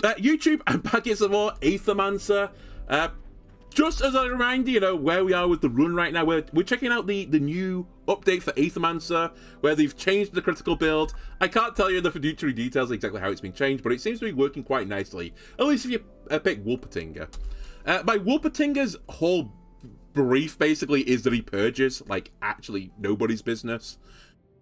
YouTube, I'm back at some more Aethermancer. Just as a reminder, you know, where we are with the run right now. We're checking out the new update for Aethermancer, where they've changed the critical build. I can't tell you the fiduciary details exactly how it's been changed, but it seems to be working quite nicely. At least if you pick Wolpertinger. My Wolpertinger's whole brief basically is that he purges, like, actually nobody's business.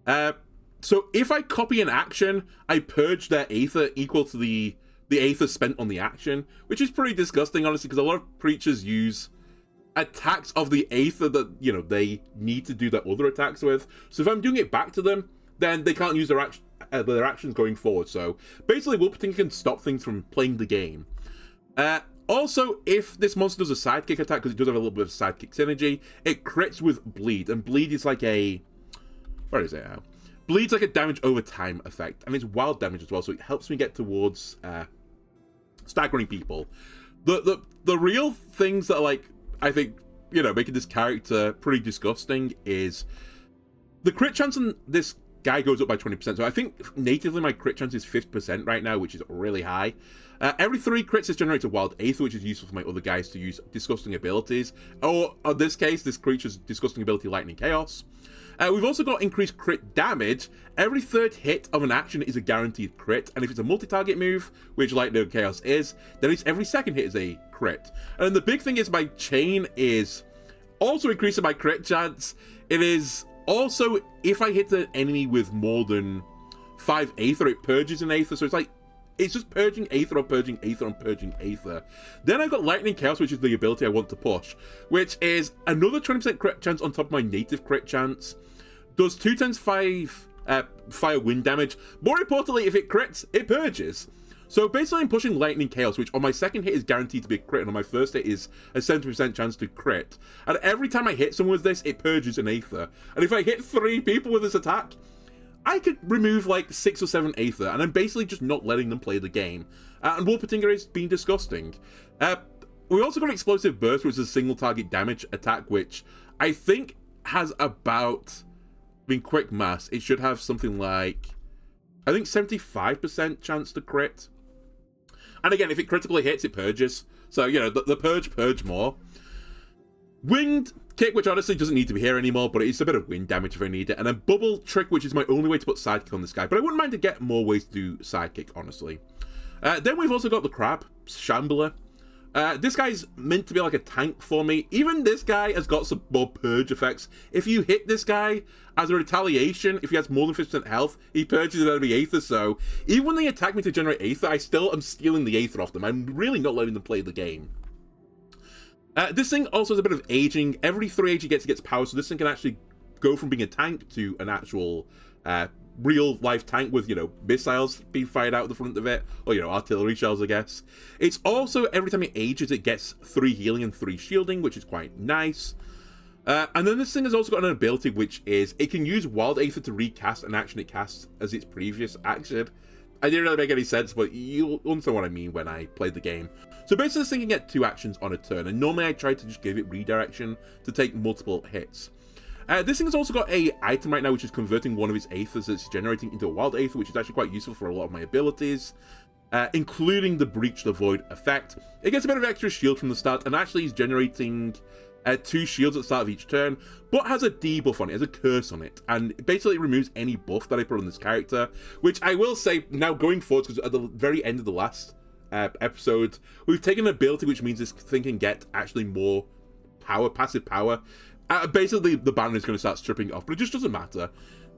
So if I copy an action, I purge their aether equal to the aether spent on the action, which is pretty disgusting, honestly, because a lot of creatures use attacks of the aether that, you know, they need to do their other attacks with. So if I'm doing it back to them, then they can't use their actions going forward. So basically, Wolpertinger can stop things from playing the game. Also, if this monster does a sidekick attack, because it does have a little bit of sidekick synergy, it crits with bleed, and bleed is like a... where is it now? Bleed's like a damage over time effect, and it's wild damage as well, so it helps me get towards staggering people. The real things that are, like, I think, you know, making this character pretty disgusting is the crit chance on this guy goes up by 20%. So I think natively my crit chance is 50% right now, which is really high. Every 3 crits is generates a wild aether, which is useful for my other guys to use disgusting abilities. Or in this case, this creature's disgusting ability, Lightning Chaos. We've also got increased crit damage. Every 3rd hit of an action is a guaranteed crit, and if it's a multi-target move, which Lightning Chaos is, then it's every 2nd hit is a crit. And then the big thing is my chain is also increasing my crit chance. It is also, if I hit an enemy with more than 5 aether, it purges an aether, so it's like, it's just purging aether on purging aether on purging aether. Then I've got Lightning Chaos, which is the ability I want to push, which is another 20% crit chance on top of my native crit chance. Does 2 times 5 fire wind damage. More importantly, if it crits, it purges. So basically I'm pushing Lightning Chaos, which on my 2nd hit is guaranteed to be a crit, and on my 1st hit is a 70% chance to crit. And every time I hit someone with this, it purges an aether. And if I hit 3 people with this attack, I could remove like 6 or 7 aether, and I'm basically just not letting them play the game. And Wolpertinger is being disgusting. We also got Explosive Burst, which is a single target damage attack, which I think has about, I mean, quick mass, it should have something like, I think 75% chance to crit. And again, if it critically hits, it purges. So, you know, the purge more. Winged Kick, which honestly doesn't need to be here anymore, but it's a bit of wind damage if I need it. And then Bubble Trick, which is my only way to put Sidekick on this guy. But I wouldn't mind to get more ways to do Sidekick, honestly. Then we've also got the Crab, Shambler. This guy's meant to be like a tank for me. Even this guy has got some more purge effects. If you hit this guy as a retaliation, if he has more than 50% health, he purges an enemy aether. So even when they attack me to generate aether, I still am stealing the aether off them. I'm really not letting them play the game. This thing also has a bit of aging. Every 3 age it gets power, so this thing can actually go from being a tank to an actual real life tank with, you know, missiles being fired out the front of it, or, you know, artillery shells, I guess. It's also, every time it ages, it gets 3 healing and 3 shielding, which is quite nice. And then this thing has also got an ability, which is it can use Wild Aether to recast an action it casts as its previous action. I didn't really make any sense, but you'll understand what I mean when I played the game. So basically this thing can get 2 actions on a turn, and normally I try to just give it redirection to take multiple hits. This thing has also got a item right now, which is converting one of its aethers that it's generating into a wild aether, which is actually quite useful for a lot of my abilities, including the Breach the Void effect. It gets a bit of extra shield from the start, and actually is generating 2 shields at the start of each turn, but has a debuff on it, has a curse on it, and basically it removes any buff that I put on this character, which I will say now going forward, because at the very end of the last episode, we've taken an ability which means this thing can get actually more power, passive power. Basically the banner is going to start stripping it off, but it just doesn't matter.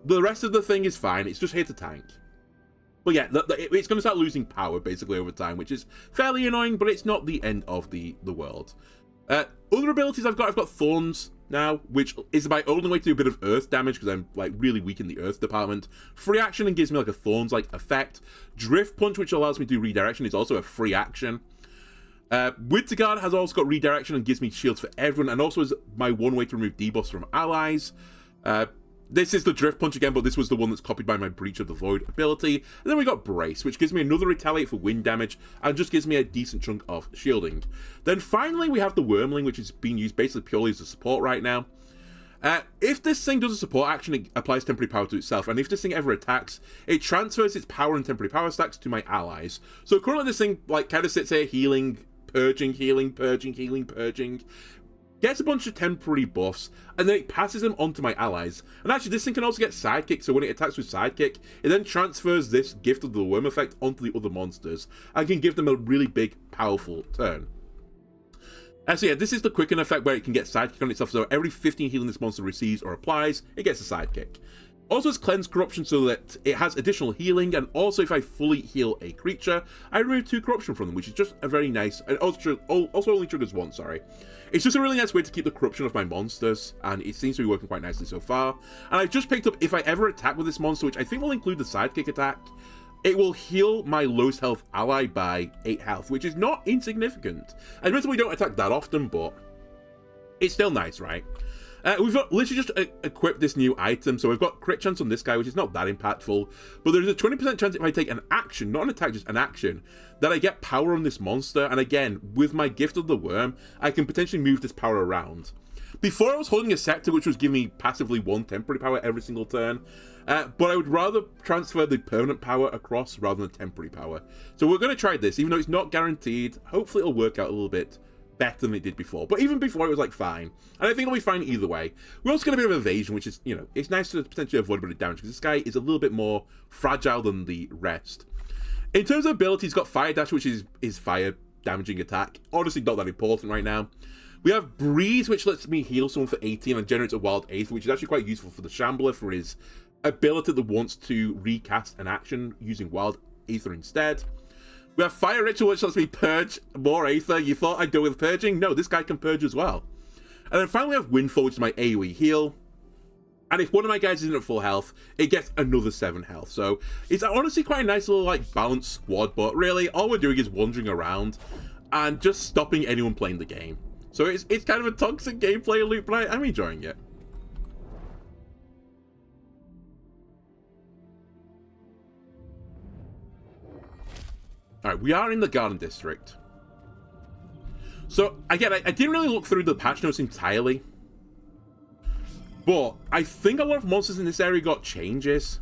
The rest of the thing is fine, it's just here to tank. But yeah, it's going to start losing power basically over time, which is fairly annoying, but it's not the end of the world. Other abilities I've got Thorns now, which is my only way to do a bit of earth damage because I'm like really weak in the earth department. Free action and gives me like a Thorns like effect. Drift Punch, which allows me to do redirection, is also a free action. Winterguard has also got redirection and gives me shields for everyone, and also is my one way to remove debuffs from allies. This is the Drift Punch again, but this was the one that's copied by my Breach of the Void ability. And then we got Brace, which gives me another Retaliate for wind damage, and just gives me a decent chunk of shielding. Then finally we have the Wormling, which is being used basically purely as a support right now. If this thing does a support action, it applies temporary power to itself, and if this thing ever attacks, it transfers its power and temporary power stacks to my allies. So currently this thing like kind of sits here healing, purging, healing, purging, healing, purging, gets a bunch of temporary buffs, and then it passes them on to my allies. And actually, this thing can also get sidekick, so when it attacks with sidekick, it then transfers this Gift of the Worm effect onto the other monsters, and can give them a really big, powerful turn. So yeah, this is the quicken effect where it can get sidekick on itself, so every 15 healing this monster receives or applies, it gets a sidekick. Also has cleanse corruption so that it has additional healing, and also if I fully heal a creature, I remove 2 corruption from them, which is just a very nice, and also only triggers 1, sorry. It's just a really nice way to keep the corruption of my monsters, and it seems to be working quite nicely so far. And I've just picked up, if I ever attack with this monster, which I think will include the sidekick attack, it will heal my lowest health ally by 8 health, which is not insignificant. Admittedly, we don't attack that often, but it's still nice, right? We've got literally just equipped this new item, so we've got crit chance on this guy, which is not that impactful, but there's a 20% chance if I take an action, not an attack, just an action, that I get power on this monster, and again, with my Gift of the Worm, I can potentially move this power around. Before I was holding a scepter, which was giving me passively 1 temporary power every single turn, but I would rather transfer the permanent power across rather than temporary power. So we're going to try this, even though it's not guaranteed. Hopefully it'll work out a little bit better than it did before. But even before, it was like fine. And I think it'll be fine either way. We're also going to be a bit of evasion, which is, you know, it's nice to potentially avoid a bit of damage, because this guy is a little bit more fragile than the rest. In terms of ability, he's got Fire Dash, which is fire damaging attack. Honestly, not that important right now. We have Breeze, which lets me heal someone for 18 and generates a Wild Aether, which is actually quite useful for the Shambler for his ability that wants to recast an action using Wild Aether instead. We have Fire Ritual, which lets me purge more Aether. You thought I'd go with purging? No, this guy can purge as well. And then finally we have Windfall, which is my AoE heal. And if one of my guys isn't at full health, it gets another 7 health. So it's honestly quite a nice little like balanced squad, but really all we're doing is wandering around and just stopping anyone playing the game. So it's kind of a toxic gameplay loop, but I'm enjoying it. Alright, we are in the Garden District. So, again, I didn't really look through the patch notes entirely. But I think a lot of monsters in this area got changes.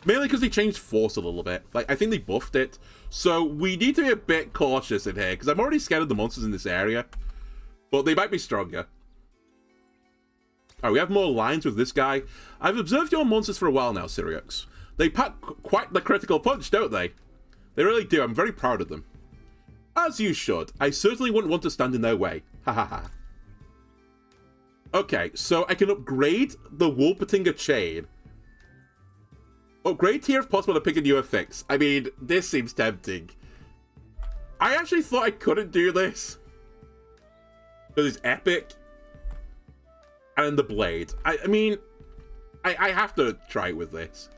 Mainly because they changed Force a little bit. Like, I think they buffed it. So, we need to be a bit cautious in here, because I'm already scared of the monsters in this area. But they might be stronger. Alright, we have more lines with this guy. I've observed your monsters for a while now, Syriux. They pack quite the critical punch, don't they? They really do. I'm very proud of them. As you should. I certainly wouldn't want to stand in their way. Ha ha ha. Okay, so I can upgrade the Wolpertinger chain. Upgrade tier if possible to pick a newer fix. I mean, this seems tempting. I actually thought I couldn't do this. Because it's epic. And then the blade. I mean, I have to try it with this.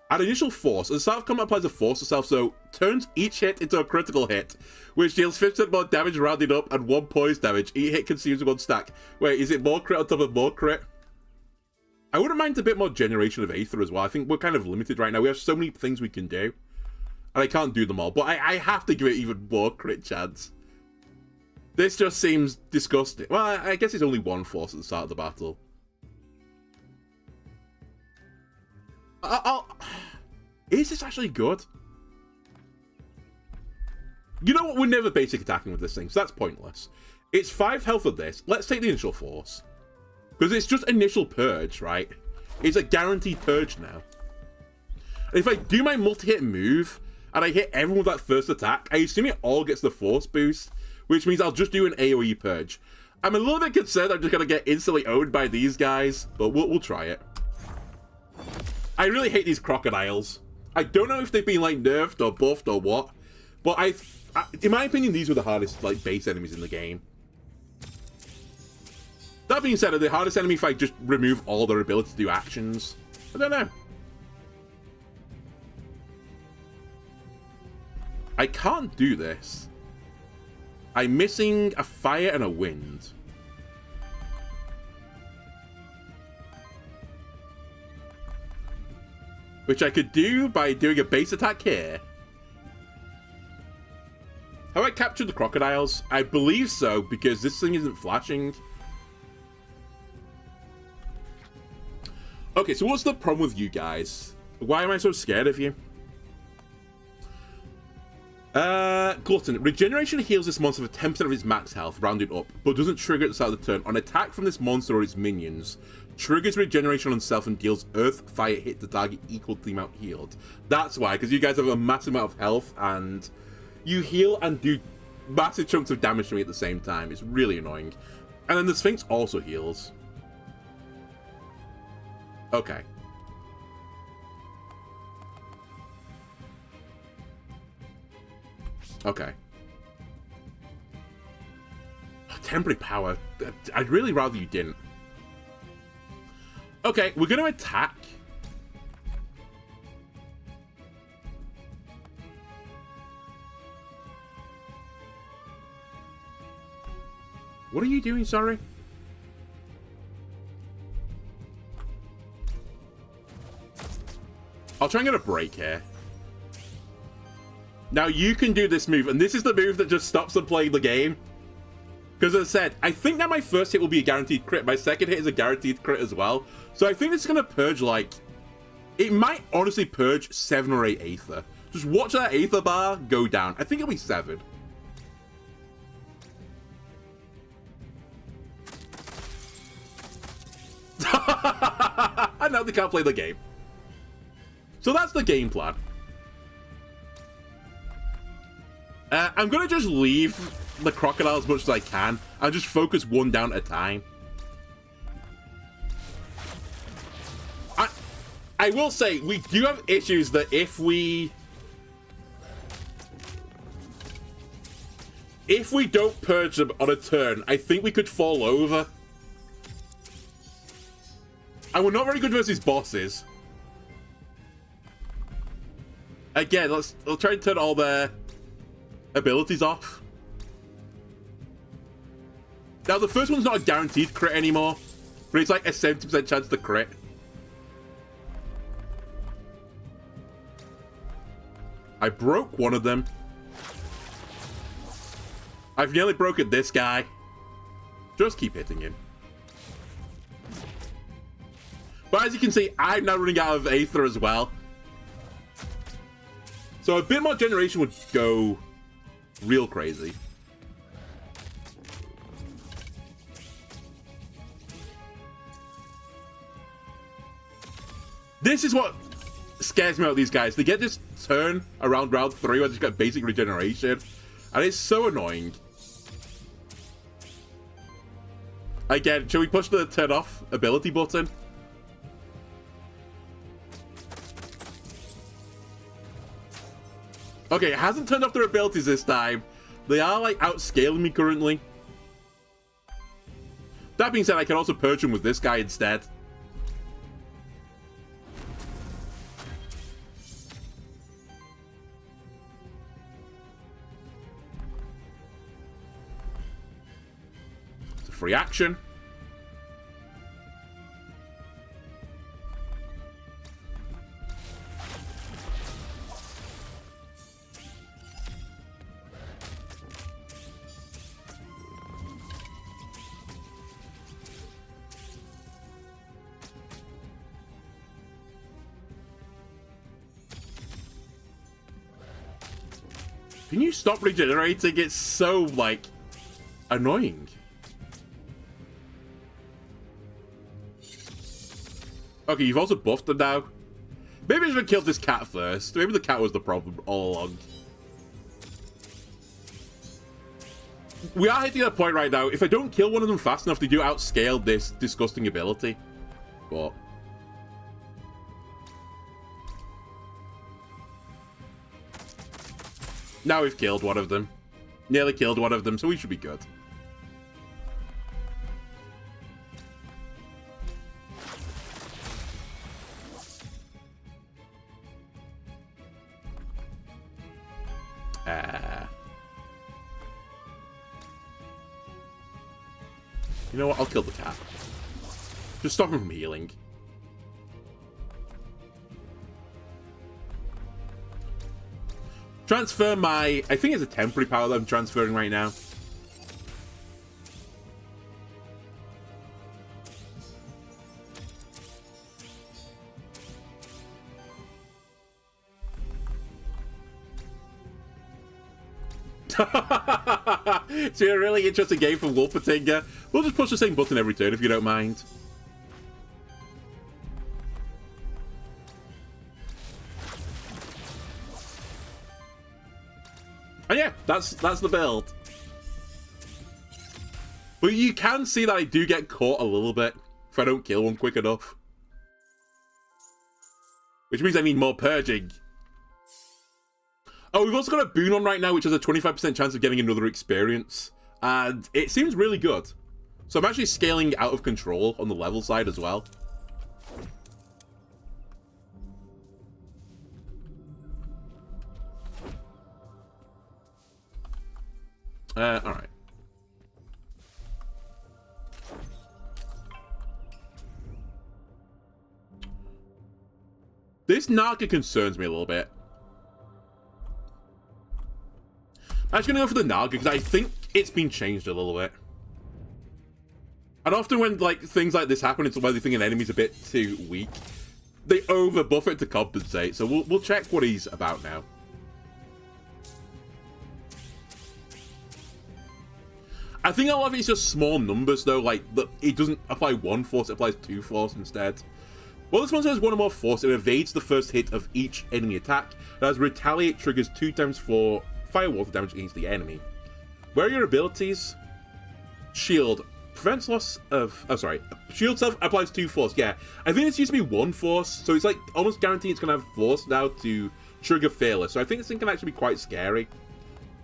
At initial force, the start of combat applies a force to self, so turns each hit into a critical hit, which deals 50% more damage rounded up and 1 poise damage. Each hit consumes 1 stack. Wait, is it more crit on top of more crit? I wouldn't mind a bit more generation of Aether as well. I think we're kind of limited right now. We have so many things we can do, and I can't do them all, but I have to give it even more crit chance. This just seems disgusting. Well, I guess it's only 1 force at the start of the battle. Is this actually good? You know what? We're never basic attacking with this thing, so that's pointless. It's 5 health of this. Let's take the initial force. Because it's just initial purge, right? It's a guaranteed purge now. And if I do my multi-hit move, and I hit everyone with that first attack, I assume it all gets the force boost, which means I'll just do an AoE purge. I'm a little bit concerned I'm just going to get instantly owned by these guys, but we'll try it. I really hate these crocodiles. I don't know if they've been like nerfed or buffed or what, but in my opinion, these were the hardest like base enemies in the game. That being said, are the hardest enemy if I just remove all their ability to do actions? I don't know. I can't do this. I'm missing a fire and a wind. Which I could do by doing a base attack here. Have I captured the crocodiles? I believe so, because this thing isn't flashing. Okay, so what's the problem with you guys? Why am I so scared of you? Glutton. Regeneration heals this monster for 10% of his max health, rounded up, but doesn't trigger at the start of the turn. On attack from this monster or its minions, triggers regeneration on self and deals earth fire hit to target equal to the amount healed. That's why, because you guys have a massive amount of health and you heal and do massive chunks of damage to me at the same time. It's really annoying. And then the Sphinx also heals. Okay. Okay. Temporary power. I'd really rather you didn't. Okay, we're going to attack. What are you doing, sorry? I'll try and get a break here. Now you can do this move, and this is the move that just stops them playing the game. Because as I said, I think that my first hit will be a guaranteed crit. My second hit is a guaranteed crit as well. So I think it's going to purge, like... It might honestly purge 7 or 8 Aether. Just watch that Aether bar go down. I think it'll be 7. And now they can't play the game. So that's the game plan. I'm going to just leave the crocodile as much as I can and just focus one down at a time. I will say, we do have issues that if we don't purge them on a turn, I think we could fall over. And we're not very good versus bosses. Again, let's try and turn all their abilities off. Now, the first one's not a guaranteed crit anymore, but it's like a 70% chance to crit. I broke one of them. I've nearly broken this guy. Just keep hitting him. But as you can see, I'm now running out of Aether as well. So a bit more generation would go real crazy. This is what scares me about these guys. They get this turn around round 3 where they just got basic regeneration. And it's so annoying. Again, should we push the turn off ability button? Okay, it hasn't turned off their abilities this time. They are, like, outscaling me currently. That being said, I can also purge them with this guy instead. It's a free action. Can you stop regenerating? It's so, like, annoying. Okay, you've also buffed them now. Maybe I should have killed this cat first. Maybe the cat was the problem all along. We are hitting a point right now. If I don't kill one of them fast enough, they do outscale this disgusting ability. But... now we've killed one of them. Nearly killed one of them, so we should be good. You know what? I'll kill the cat. Just stop him from healing. Transfer my... I think it's a temporary power that I'm transferring right now. It's a really interesting game for Wolpertinger. We'll just push the same button every turn if you don't mind. And yeah, that's the build. But you can see that I do get caught a little bit if I don't kill one quick enough. Which means I need more purging. Oh, we've also got a boon on right now, which has a 25% chance of getting another experience. And it seems really good. So I'm actually scaling out of control on the level side as well. Alright. This Naga concerns me a little bit. I'm actually going to go for the Naga because I think it's been changed a little bit. And often when like things like this happen, it's where they think an enemy's a bit too weak. They overbuff it to compensate. So we'll check what he's about now. I think a lot of it's just small numbers though. Like it doesn't apply 1 force, it applies 2 force instead. Well, this one says 1 or more force. It evades the first hit of each enemy attack. As retaliate triggers 2 times 4 fire water damage against the enemy. Where are your abilities? Shield prevents loss of. Oh, sorry. Shield self applies 2 force. Yeah, I think this used to be 1 force, so it's like almost guaranteed it's gonna have force now to trigger fearless. So I think this thing can actually be quite scary.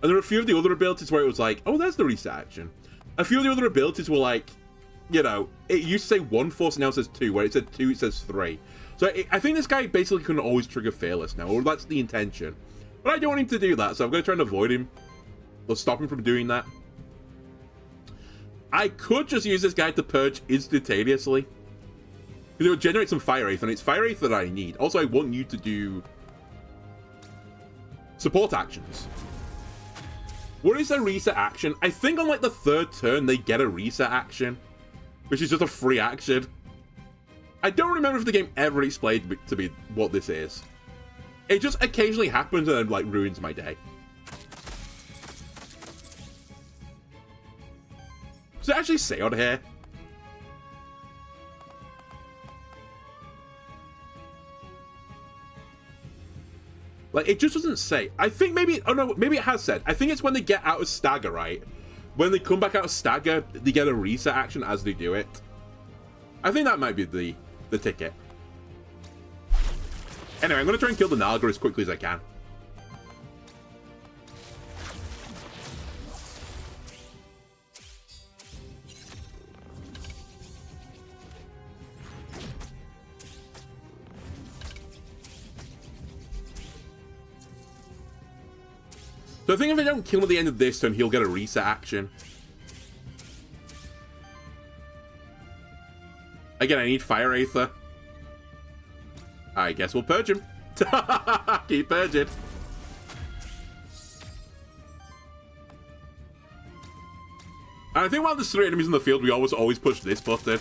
And there are a few of the other abilities where it was like, oh, there's the reset action. A few of the other abilities were like, you know, it used to say 1 force, now it says 2. Where it said 2, it says 3. So I think this guy basically can always trigger fearless now, or that's the intention. But I don't want him to do that, so I'm going to try and avoid him. Or stop him from doing that. I could just use this guy to purge instantaneously. Because it would generate some fire aether, and it's fire aether that I need. Also, I want you to do support actions. What is a reset action? I think on like the 3rd turn, they get a reset action. Which is just a free action. I don't remember if the game ever explained to me what this is. It just occasionally happens and like ruins my day. Does it actually say on here? Like, it just doesn't say. I think maybe, oh no, maybe it has said. I think it's when they get out of stagger, right? When they come back out of stagger, they get a reset action as they do it. I think that might be the ticket. Anyway, I'm going to try and kill the Naga as quickly as I can. So I think if I don't kill him at the end of this turn, he'll get a reset action. Again, I need fire aether. I guess we'll purge him. Keep purging. And I think while there's 3 enemies in the field, we always push this button.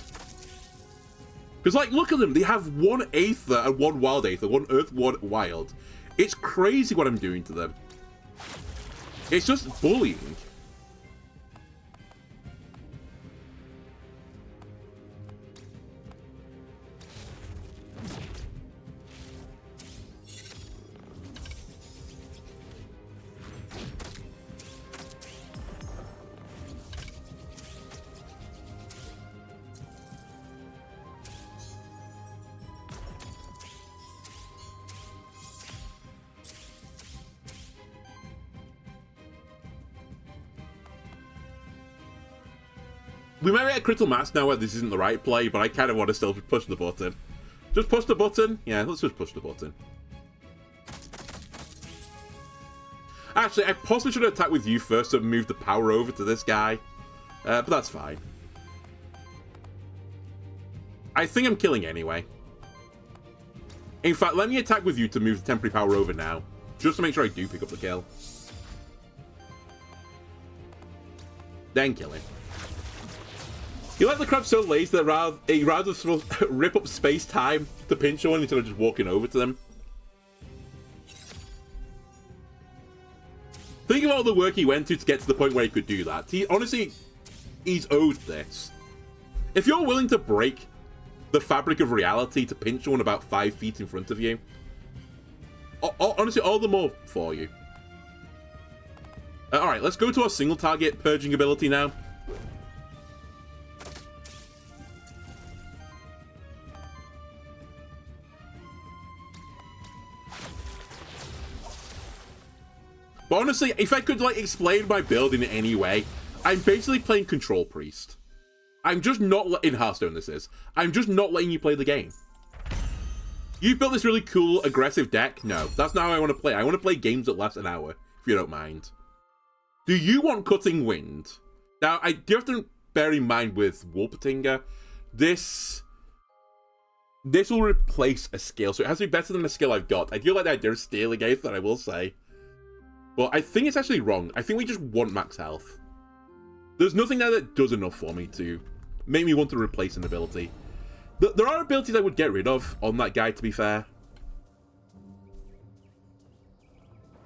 Because, like, look at them. They have 1 aether and 1 wild aether. 1 earth, 1 wild. It's crazy what I'm doing to them. It's just bullying. We might be at critical mass now where this isn't the right play, but I kind of want to still push the button. Just push the button? Yeah, let's just push the button. Actually, I possibly should have attacked with you first to move the power over to this guy. But that's fine. I think I'm killing anyway. In fact, let me attack with you to move the temporary power over now. Just to make sure I do pick up the kill. Then kill him. You let the crab so lazy that he'd rather sort of rip up space-time to pinch someone instead of just walking over to them. Think of all the work he went to get to the point where he could do that. He honestly, he's owed this. If you're willing to break the fabric of reality to pinch one about 5 feet in front of you, honestly, all the more for you. All right, let's go to our single target purging ability now. But honestly, if I could like explain my build in any way, I'm basically playing Control Priest. I'm just not in Hearthstone. This is. I'm just not letting you play the game. You built this really cool, aggressive deck. No, that's not how I want to play. I want to play games that last an hour, if you don't mind. Do you want Cutting Wind? Now, I do have to bear in mind with Wolpertinger, this will replace a skill, so it has to be better than the skill I've got. I do like the idea of stealing aether, I will say. But I think it's actually wrong. I think we just want max health. There's nothing there that does enough for me to make me want to replace an ability. There are abilities I would get rid of on that guy, to be fair.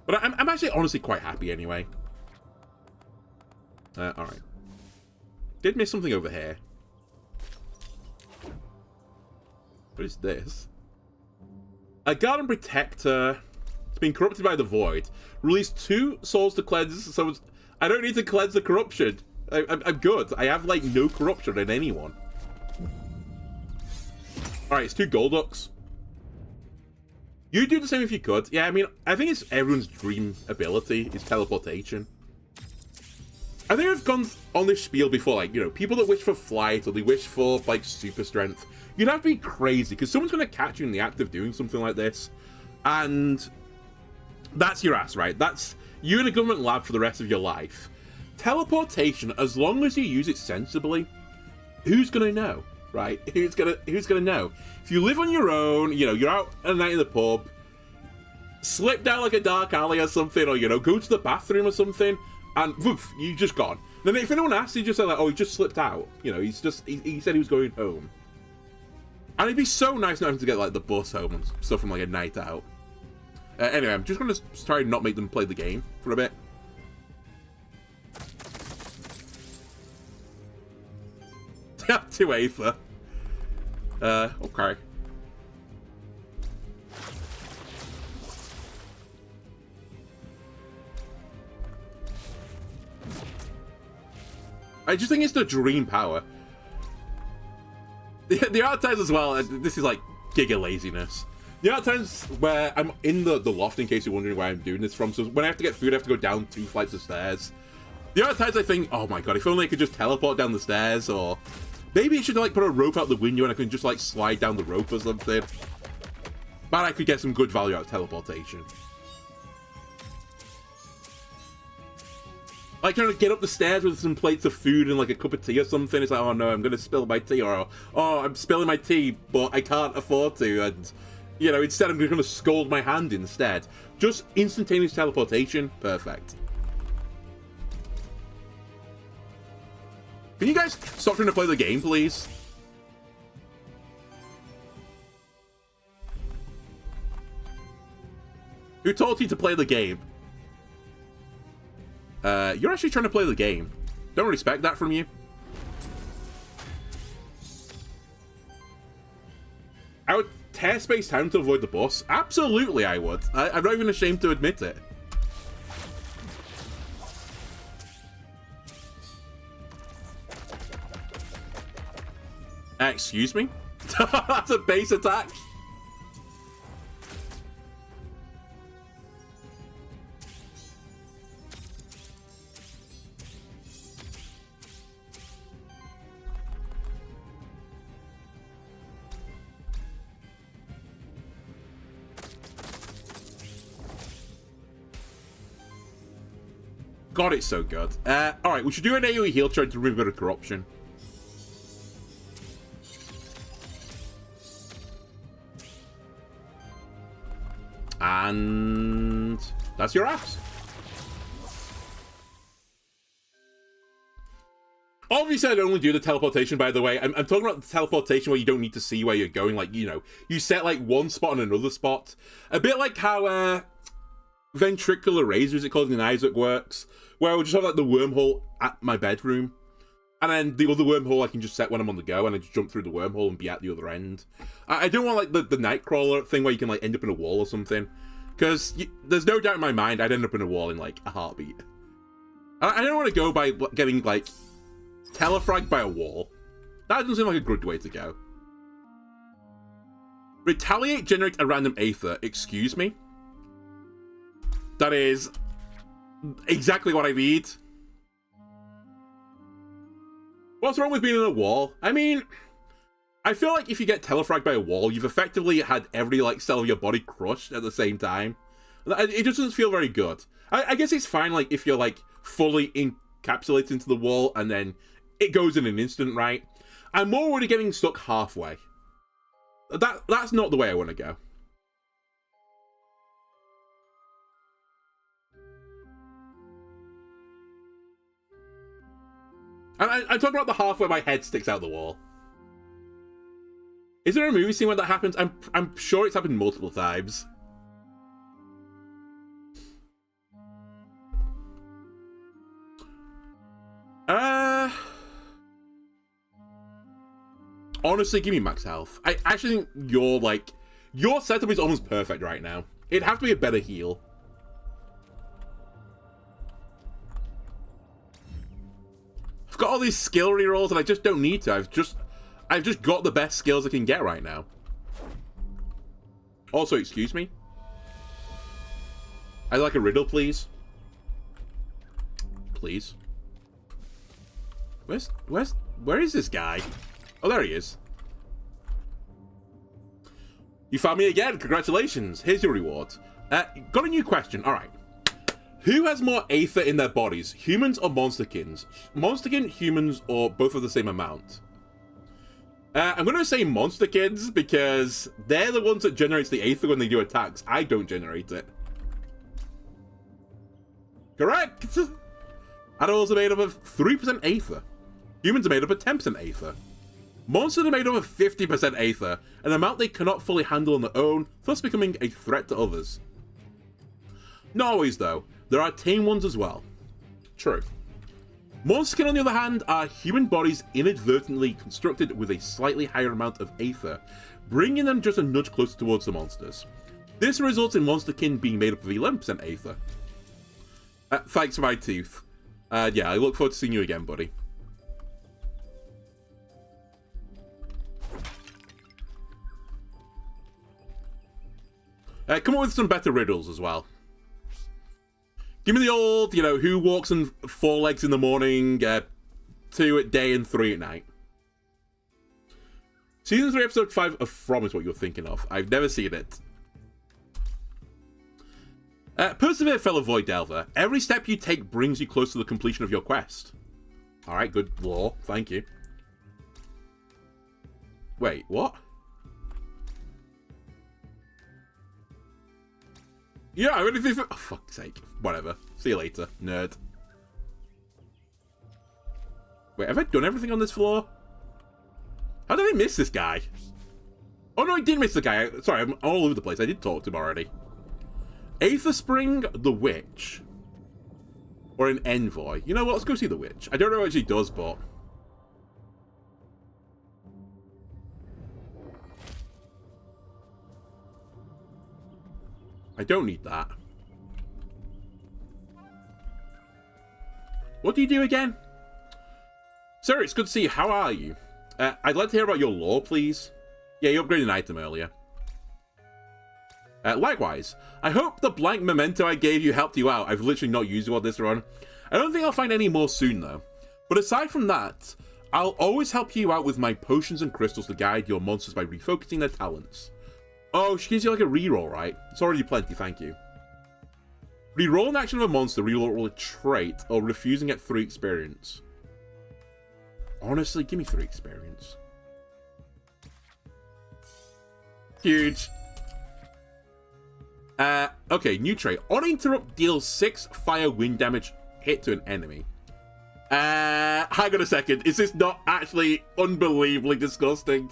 But I'm actually honestly quite happy anyway. Alright. Did miss something over here. What is this? A Garden Protector. It's been corrupted by the Void. Release 2 souls to cleanse, so I don't need to cleanse the corruption. I'm good. I have, like, no corruption in anyone. Alright, it's 2 Golducks. You'd do the same if you could. Yeah, I mean, I think it's everyone's dream ability is teleportation. I think I've gone on this spiel before, like, you know, people that wish for flight or they wish for, like, super strength. You'd have to be crazy, because someone's going to catch you in the act of doing something like this. And that's your ass, right? That's you in a government lab for the rest of your life. Teleportation, as long as you use it sensibly, who's going to know, right? Who's gonna know? If you live on your own, you know, you're out at night in the pub, slip down like a dark alley or something, or, you know, go to the bathroom or something, and woof, you just gone. Then if anyone asks, you just say like, oh, he just slipped out. You know, he said he was going home. And it'd be so nice not having to get like the bus home and stuff from like a night out. Anyway, I'm just gonna try and not make them play the game for a bit. They have 2 aether. Okay. I just think it's the dream power. The are times as well, this is like giga laziness. The are times where I'm in the loft, in case you're wondering where I'm doing this from. So when I have to get food, I have to go down 2 flights of stairs. The are times I think, oh my god, if only I could just teleport down the stairs, or maybe I should like put a rope out the window and I can just like slide down the rope or something. But I could get some good value out of teleportation. Like trying to get up the stairs with some plates of food and like a cup of tea or something. It's like, oh no, I'm going to spill my tea. Or, oh, I'm spilling my tea, but I can't afford to. And, you know, instead I'm going to scald my hand instead. Just instantaneous teleportation. Perfect. Can you guys stop trying to play the game, please? Who told you to play the game? You're actually trying to play the game. Don't respect that from you. I would tear space time to avoid the bus. Absolutely, I would. I'm not even ashamed to admit it. Excuse me? That's a base attack. God, it's so good. Alright, we should do an AoE heal trying to remove a bit of corruption. And that's your ass. Obviously, I don't only do the teleportation, by the way. I'm talking about the teleportation where you don't need to see where you're going. Like, you know, you set, like, one spot and another spot. A bit like how, ventricular razor, is it called in Isaac Works, where I would just have like the wormhole at my bedroom, and then the other wormhole I can just set when I'm on the go, and I just jump through the wormhole and be at the other end. I don't want like the Nightcrawler thing where you can like end up in a wall or something, because there's no doubt in my mind I'd end up in a wall in like a heartbeat. I don't want to go by getting like telefragged by a wall. That doesn't seem like a good way to go. Retaliate, generate a random aether. Excuse me? That is exactly what I need. What's wrong with being in a wall? I mean, I feel like if you get telefragged by a wall, you've effectively had every like cell of your body crushed at the same time. It just doesn't feel very good. I guess it's fine like if you're like fully encapsulated into the wall and then it goes in an instant, right? I'm more worried getting stuck halfway. That's not the way I want to go. And I'm talking about the half where my head sticks out the wall. Is there a movie scene where that happens? I'm sure it's happened multiple times. Honestly, give me max health. I actually think your setup is almost perfect right now. It'd have to be a better heal. I've got all these skill rerolls and I just don't need to. I've just got the best skills I can get right now. Also, excuse me. I'd like a riddle, please. Please. Where is this guy? Oh, there he is. You found me again. Congratulations. Here's your reward. Got a new question. All right. Who has more aether in their bodies? Humans or monsterkins? Monsterkin, humans, or both of the same amount? I'm going to say monsterkins because they're the ones that generate the aether when they do attacks. I don't generate it. Correct! Animals are made up of 3% aether. Humans are made up of 10% aether. Monsters are made up of 50% aether, an amount they cannot fully handle on their own, thus becoming a threat to others. Not always, though. There are tame ones as well. True. Monsterskin, on the other hand, are human bodies inadvertently constructed with a slightly higher amount of aether, bringing them just a nudge closer towards the monsters. This results in Monsterkin being made up of 11% aether. Thanks for my tooth. Yeah, I look forward to seeing you again, buddy. Come up with some better riddles as well. Give me the old, who walks on 4 legs in the morning, 2 at day, and 3 at night. Season 3, episode 5 of From is what you're thinking of. I've never seen it. Persevere, fellow Void Delver. Every step you take brings you close to the completion of your quest. Alright, good lore. Thank you. Wait, what? Yeah, I really think... Oh, fuck's sake. Whatever. See you later, nerd. Wait, have I done everything on this floor? How did I miss this guy? Oh, no, I did miss the guy. Sorry, I'm all over the place. I did talk to him already. Aether Spring, the Witch. Or an Envoy. You know what? Let's go see the Witch. I don't know what she does, but... I don't need that. What do you do again? Sir, it's good to see you. How are you? I'd like to hear about your lore, please. Yeah, you upgraded an item earlier. Likewise, I hope the blank memento I gave you helped you out. I've literally not used it on this run. I don't think I'll find any more soon, though. But aside from that, I'll always help you out with my potions and crystals to guide your monsters by refocusing their talents. Oh, she gives you like a reroll, right? It's already plenty, thank you. Reroll an action of a monster, reroll a trait, or refusing at 3 experience. Honestly, give me 3 experience. Huge. Okay, new trait. Uninterrupt deals 6 fire wind damage hit to an enemy. Hang on a second. Is this not actually unbelievably disgusting?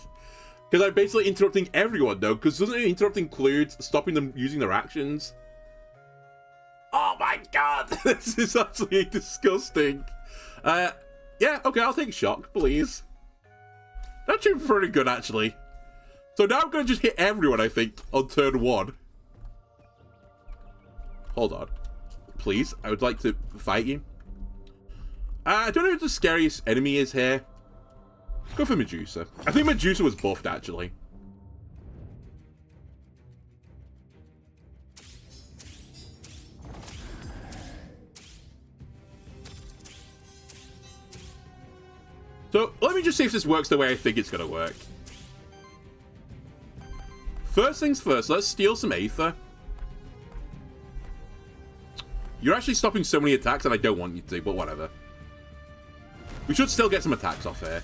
Because I'm basically interrupting everyone, though. Because doesn't it interrupt include stopping them using their actions? Oh my god, this is absolutely disgusting. Yeah, okay, I'll take shock, please. That's pretty good, actually. So now I'm going to just hit everyone, I think, on turn 1. Hold on. Please, I would like to fight you. I don't know who the scariest enemy is here. Go for Medusa. I think Medusa was buffed, actually. So, let me just see if this works the way I think it's going to work. First things first, let's steal some aether. You're actually stopping so many attacks, and I don't want you to, but whatever. We should still get some attacks off here.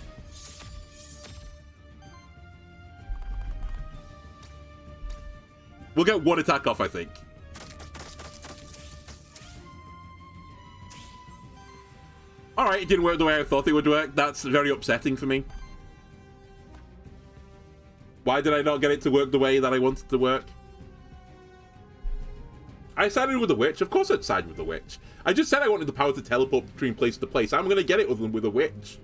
We'll get 1 attack off, I think. Alright, it didn't work the way I thought it would work. That's very upsetting for me. Why did I not get it to work the way that I wanted to work? I sided with the witch. Of course I'd side with the witch. I just said I wanted the power to teleport between place to place. I'm going to get it with a witch.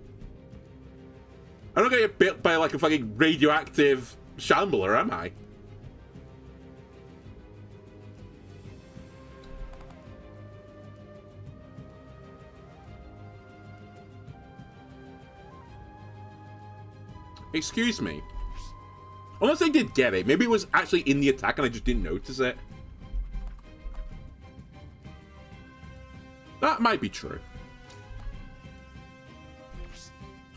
I'm not going to get bit by like a fucking radioactive shambler, am I? Excuse me. Unless I did get it. Maybe it was actually in the attack and I just didn't notice it. That might be true.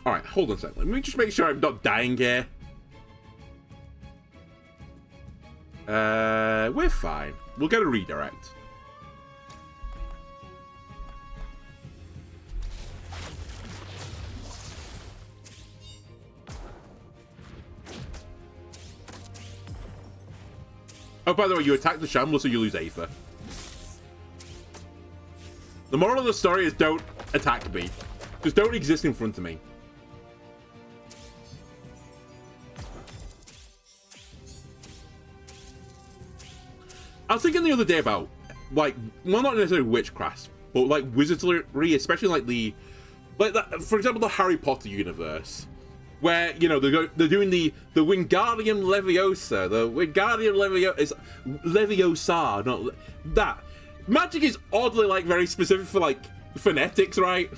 Alright, hold on a second. Let me just make sure I'm not dying here. We're fine. We'll get a redirect. Oh, by the way, you attack the Shambler, so you lose Aether. The moral of the story is don't attack me. Just don't exist in front of me. I was thinking the other day about, like, well, not necessarily witchcraft, but like wizardry, especially like the, like that, for example, the Harry Potter universe, where, you know, they're doing the Wingardium Leviosa, the Wingardium Leviosa, not that. Magic is oddly, like, very specific for, like, phonetics, right?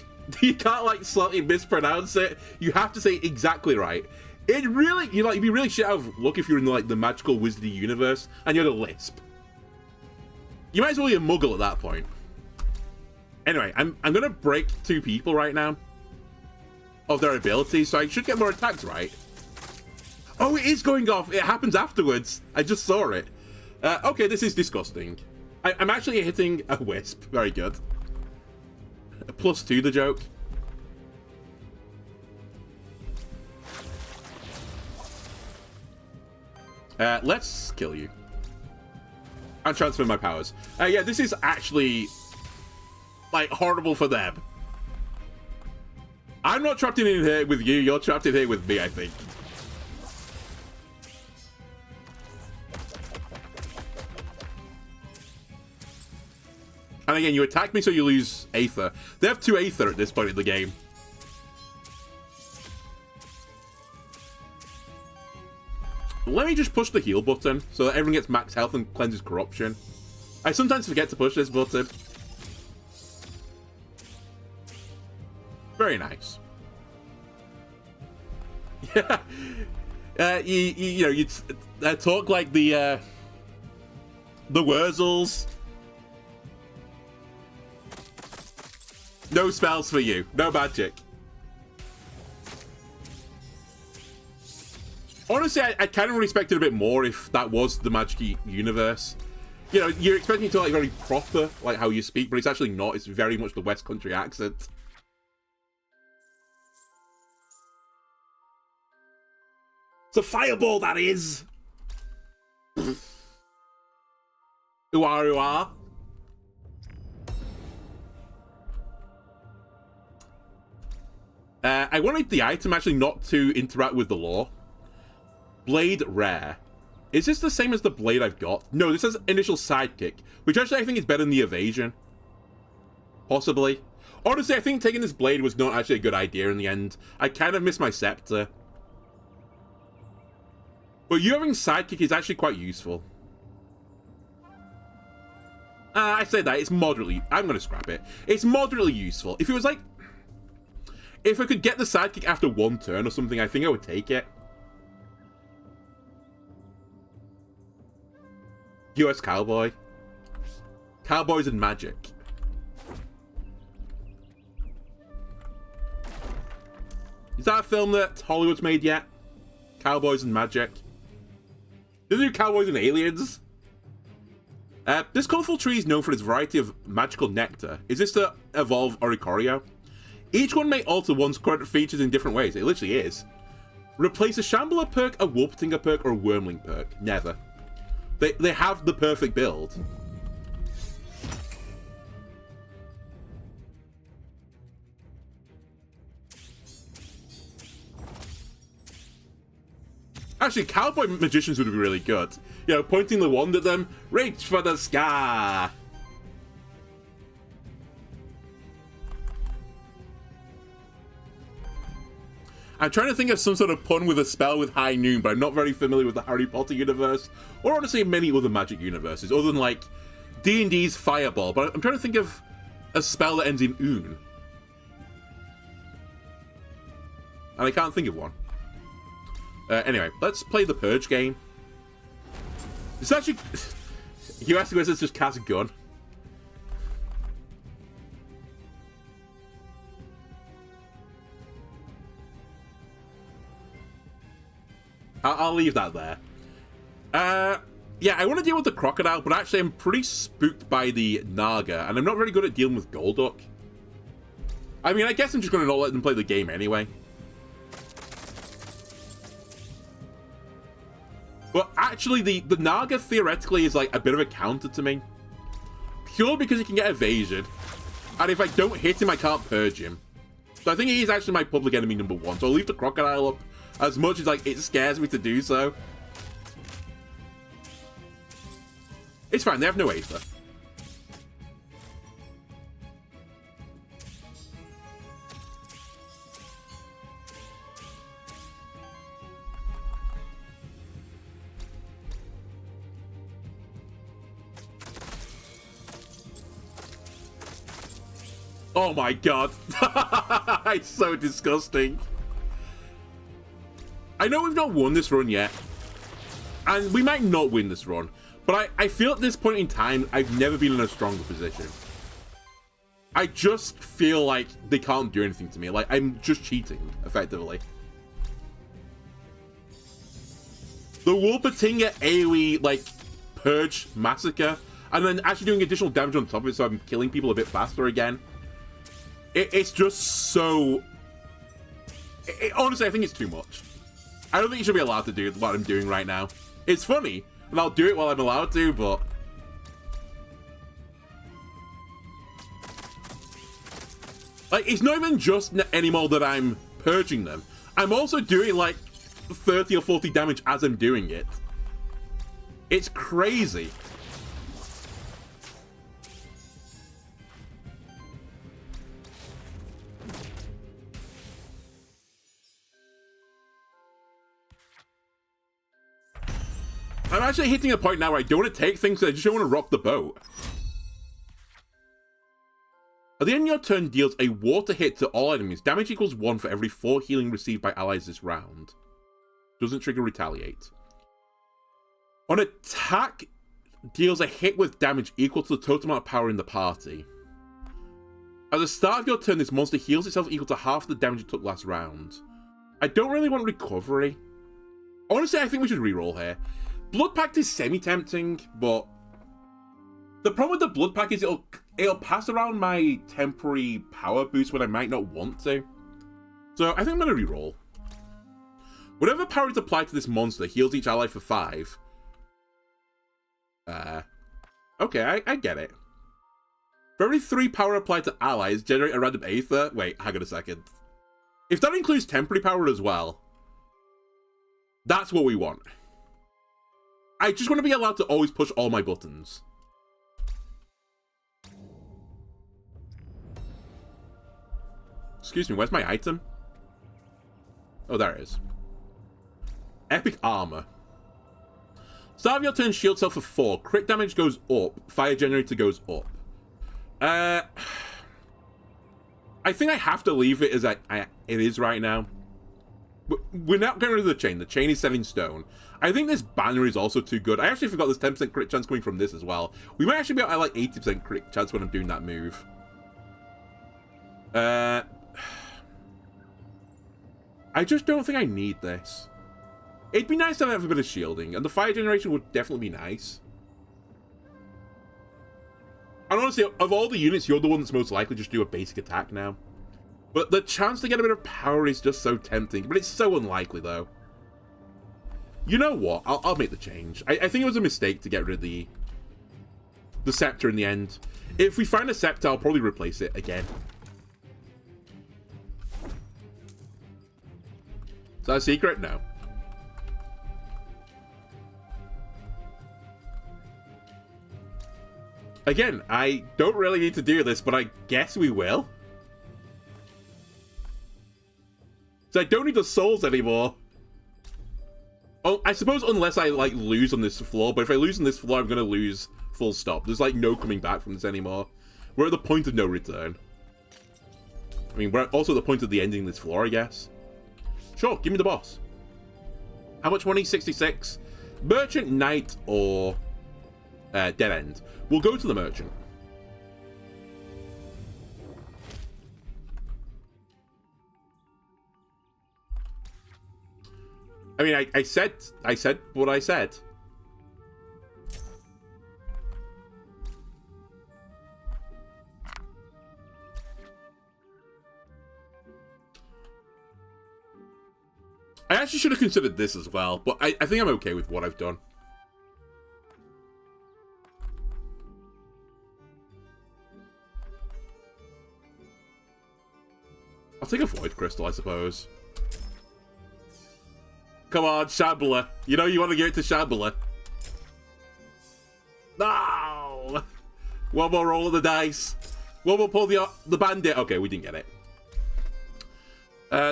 You can't, like, slightly mispronounce it. You have to say it exactly right. It really, you'd be really shit out of luck if you're in, like, the magical wizardy universe and you had a lisp. You might as well be a muggle at that point. Anyway, I'm gonna break 2 people right now of their abilities, so I should get more attacks, right? Oh, it is going off. It happens afterwards. I just saw it. Okay, this is disgusting. I'm actually hitting a wisp. Very good. +2 the joke. Let's kill you. And transfer my powers. Yeah, this is actually, like, horrible for them. I'm not trapped in here with you. You're trapped in here with me, I think. And again, you attack me, so you lose Aether. They have 2 Aether at this point in the game. Let me just push the heal button so that everyone gets max health and cleanses corruption. I sometimes forget to push this button. Very nice. Yeah. You know, you talk like the Wurzels. No spells for you. No magic. Honestly, I kind of respected a bit more if that was the Magic universe. You know, you're expecting it to, like, very proper, like, how you speak, but it's actually not. It's very much the West Country accent. It's a fireball, that is! Ooh-ah, ooh-ah. I wanted the item actually not to interact with the lore. Blade rare. Is this the same as the blade I've got? No, this has initial sidekick, which actually I think is better than the evasion. Possibly. Honestly, I think taking this blade was not actually a good idea in the end. I kind of miss my scepter. But you having sidekick is actually quite useful. I say that, it's moderately... I'm going to scrap it. It's moderately useful. If it was like... If I could get the sidekick after one turn or something, I think I would take it. US Cowboy. Cowboys and magic. Is that a film that Hollywood's made yet? Cowboys and magic. Did they do Cowboys and aliens? This colourful tree is known for its variety of magical nectar. Is this to evolve Oricorio? Each one may alter one's current features in different ways. It literally is. Replace a Shambler perk, a Wolpertinger perk, or a Wormling perk. Never. They have the perfect build. Actually, Cowboy Magicians would be really good. You know, pointing the wand at them, reach for the sky! I'm trying to think of some sort of pun with a spell with high noon, but I'm not very familiar with the Harry Potter universe, or honestly many other magic universes, other than like D&D's Fireball, but I'm trying to think of a spell that ends in oon. And I can't think of one. Anyway, let's play the Purge game. It's actually... You ask me if it's just cast a gun. I'll leave that there. Yeah, I want to deal with the crocodile, but actually I'm pretty spooked by the Naga, and I'm not very good at dealing with Golduck. I mean, I guess I'm just going to not let them play the game anyway. But actually, the Naga theoretically is like a bit of a counter to me. Pure because he can get evasion. And if I don't hit him, I can't purge him. So I think he's actually my public enemy number one. So I'll leave the crocodile up as much as like it scares me to do so. It's fine, they have no aether. Oh my god. It's so disgusting. I know we've not won this run yet. And we might not win this run. But I feel at this point in time, I've never been in a stronger position. I just feel like they can't do anything to me. Like, I'm just cheating, effectively. The Wolpertinger AoE, like, Purge Massacre, and then actually doing additional damage on top of it so I'm killing people a bit faster again. It's just so... honestly, I think it's too much. I don't think you should be allowed to do what I'm doing right now. It's funny, and I'll do it while I'm allowed to, but... like, it's not even just anymore that I'm purging them. I'm also doing, like, 30 or 40 damage as I'm doing it. It's crazy. I'm actually hitting a point now where I don't want to take things, I just don't want to rock the boat. At the end of your turn, deals a water hit to all enemies. Damage equals 1 for every 4 healing received by allies this round. Doesn't trigger retaliate. On attack, deals a hit with damage equal to the total amount of power in the party. At the start of your turn, this monster heals itself equal to half the damage it took last round. I don't really want recovery. Honestly, I think we should reroll here. Blood Pact is semi-tempting, but the problem with the Blood Pact is it'll pass around my temporary power boost when I might not want to. So I think I'm going to reroll. Whatever power is applied to this monster heals each ally for 5. Okay, I get it. For every 3 power applied to allies, generate a random aether. Wait, hang on a second. If that includes temporary power as well, that's what we want. I just want to be allowed to always push all my buttons. Excuse me, where's my item? Oh, there it is. Epic armor. Start of your turn, shield cell for 4. Crit damage goes up. Fire generator goes up. I think I have to leave it as it is right now. We're not getting rid of the chain. The chain is set in stone. I think this banner is also too good. I actually forgot there's 10% crit chance coming from this as well. We might actually be at like 80% crit chance when I'm doing that move. I just don't think I need this. It'd be nice to have a bit of shielding, and the fire generation would definitely be nice. And honestly, of all the units, you're the one that's most likely just do a basic attack now. But the chance to get a bit of power is just so tempting, but it's so unlikely, though. You know what? I'll make the change. I think it was a mistake to get rid of the scepter in the end. If we find a scepter, I'll probably replace it again. Is that a secret? No. Again, I don't really need to do this, but I guess we will. So I don't need the souls anymore. Oh, I suppose unless I, like, lose on this floor. But if I lose on this floor, I'm going to lose full stop. There's, like, no coming back from this anymore. We're at the point of no return. I mean, we're also at the point of the ending this floor, I guess. Sure, give me the boss. How much money? 66. Merchant, Knight, or Dead End. We'll go to the Merchant. I mean, I said what I said. I actually should have considered this as well, but I think I'm okay with what I've done. I'll take a Void Crystal, I suppose. Come on, Shambler. You know you want to give it to Shambler. No! One more roll of the dice. One more pull the bandit. Okay, we didn't get it.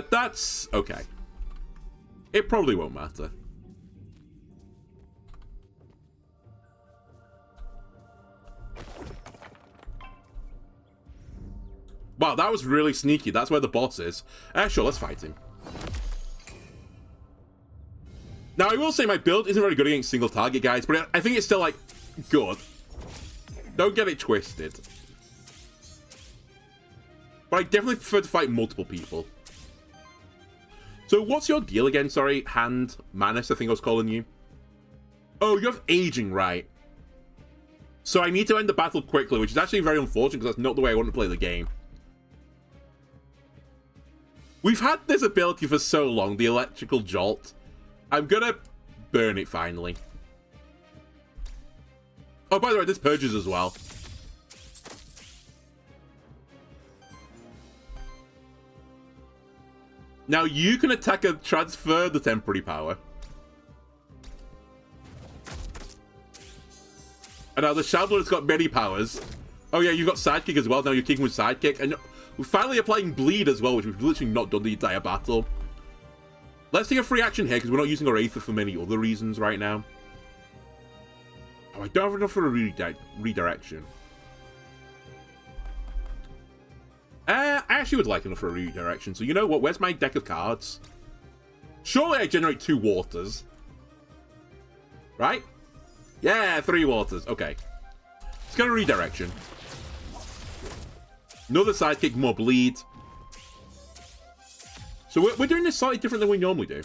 That's okay. It probably won't matter. Wow, that was really sneaky. That's where the boss is. Sure, let's fight him. Now, I will say my build isn't very good against single target guys, but I think it's still, like, good. Don't get it twisted. But I definitely prefer to fight multiple people. So what's your deal again? Sorry, Hand Manus, I think I was calling you. Oh, you have aging, right. So I need to end the battle quickly, which is actually very unfortunate because that's not the way I want to play the game. We've had this ability for so long, the electrical jolt. I'm gonna burn it finally. Oh, by the way, this purges as well. Now you can attack and transfer the temporary power. And now the Shambler's got many powers. Oh yeah, you've got Sidekick as well. Now you're kicking with Sidekick. And we're finally applying Bleed as well, which we've literally not done the entire battle. Let's take a free action here, because we're not using our Aether for many other reasons right now. Oh, I don't have enough for a redirection. I actually would like enough for a redirection, so you know what? Where's my deck of cards? Surely I generate 2 waters. Right? Yeah, 3 waters. Okay. Let's go to redirection. Another Sidekick, more Bleed. So we're doing this slightly different than we normally do.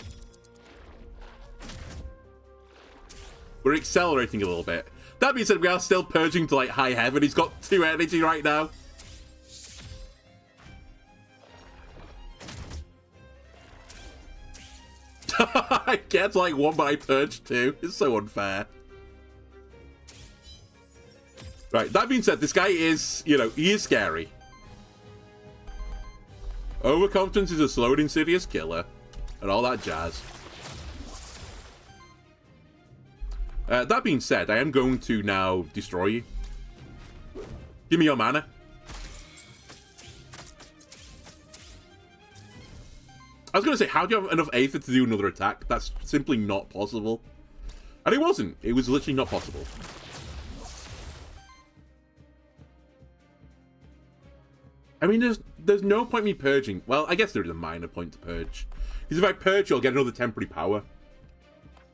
We're accelerating a little bit. That being said, we are still purging to like high heaven. He's got 2 energy right now. I get like 1, but I purged 2. It's so unfair. Right, that being said, this guy is, you know, he is scary. Overconfidence is a slow and insidious killer. And all that jazz. That being said, I am going to now destroy you. Give me your mana. I was going to say, how do you have enough aether to do another attack? That's simply not possible. And it wasn't. It was literally not possible. I mean, there's no point me purging. Well, I guess there is a minor point to purge. Because if I purge, you'll get another temporary power.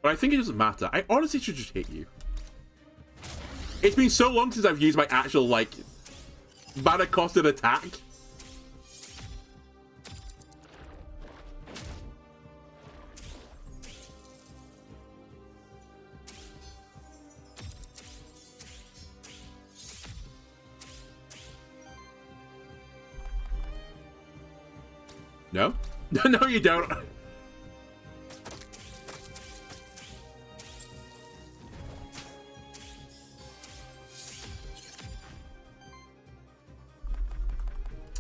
But I think it doesn't matter. I honestly should just hit you. It's been so long since I've used my actual, like, mana-costed attack. No? No, you don't.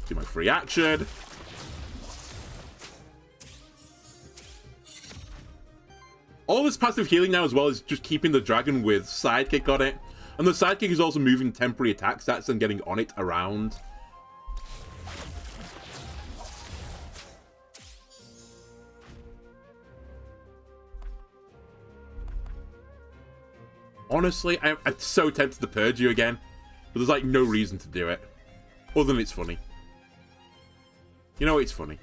Do my free action. All this passive healing now as well is just keeping the dragon with sidekick on it. And the sidekick is also moving temporary attack stats and getting on it around. Honestly, I'm so tempted to purge you again. But there's like no reason to do it. Other than it's funny. You know, it's funny.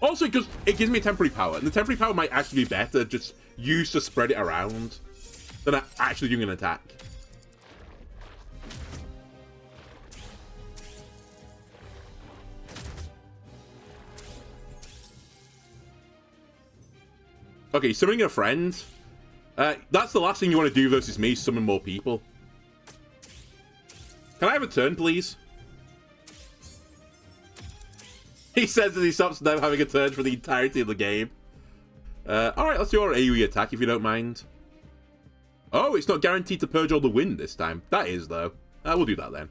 Also, because it gives me a temporary power. And the temporary power might actually be better just used to spread it around than actually doing an attack. Okay, summoning a friend. That's the last thing you want to do versus me, summon more people. Can I have a turn, please? He says as he stops now having a turn for the entirety of the game. Alright, let's do our AoE attack if you don't mind. Oh, it's not guaranteed to purge all the wind this time. That is, though. We'll do that then.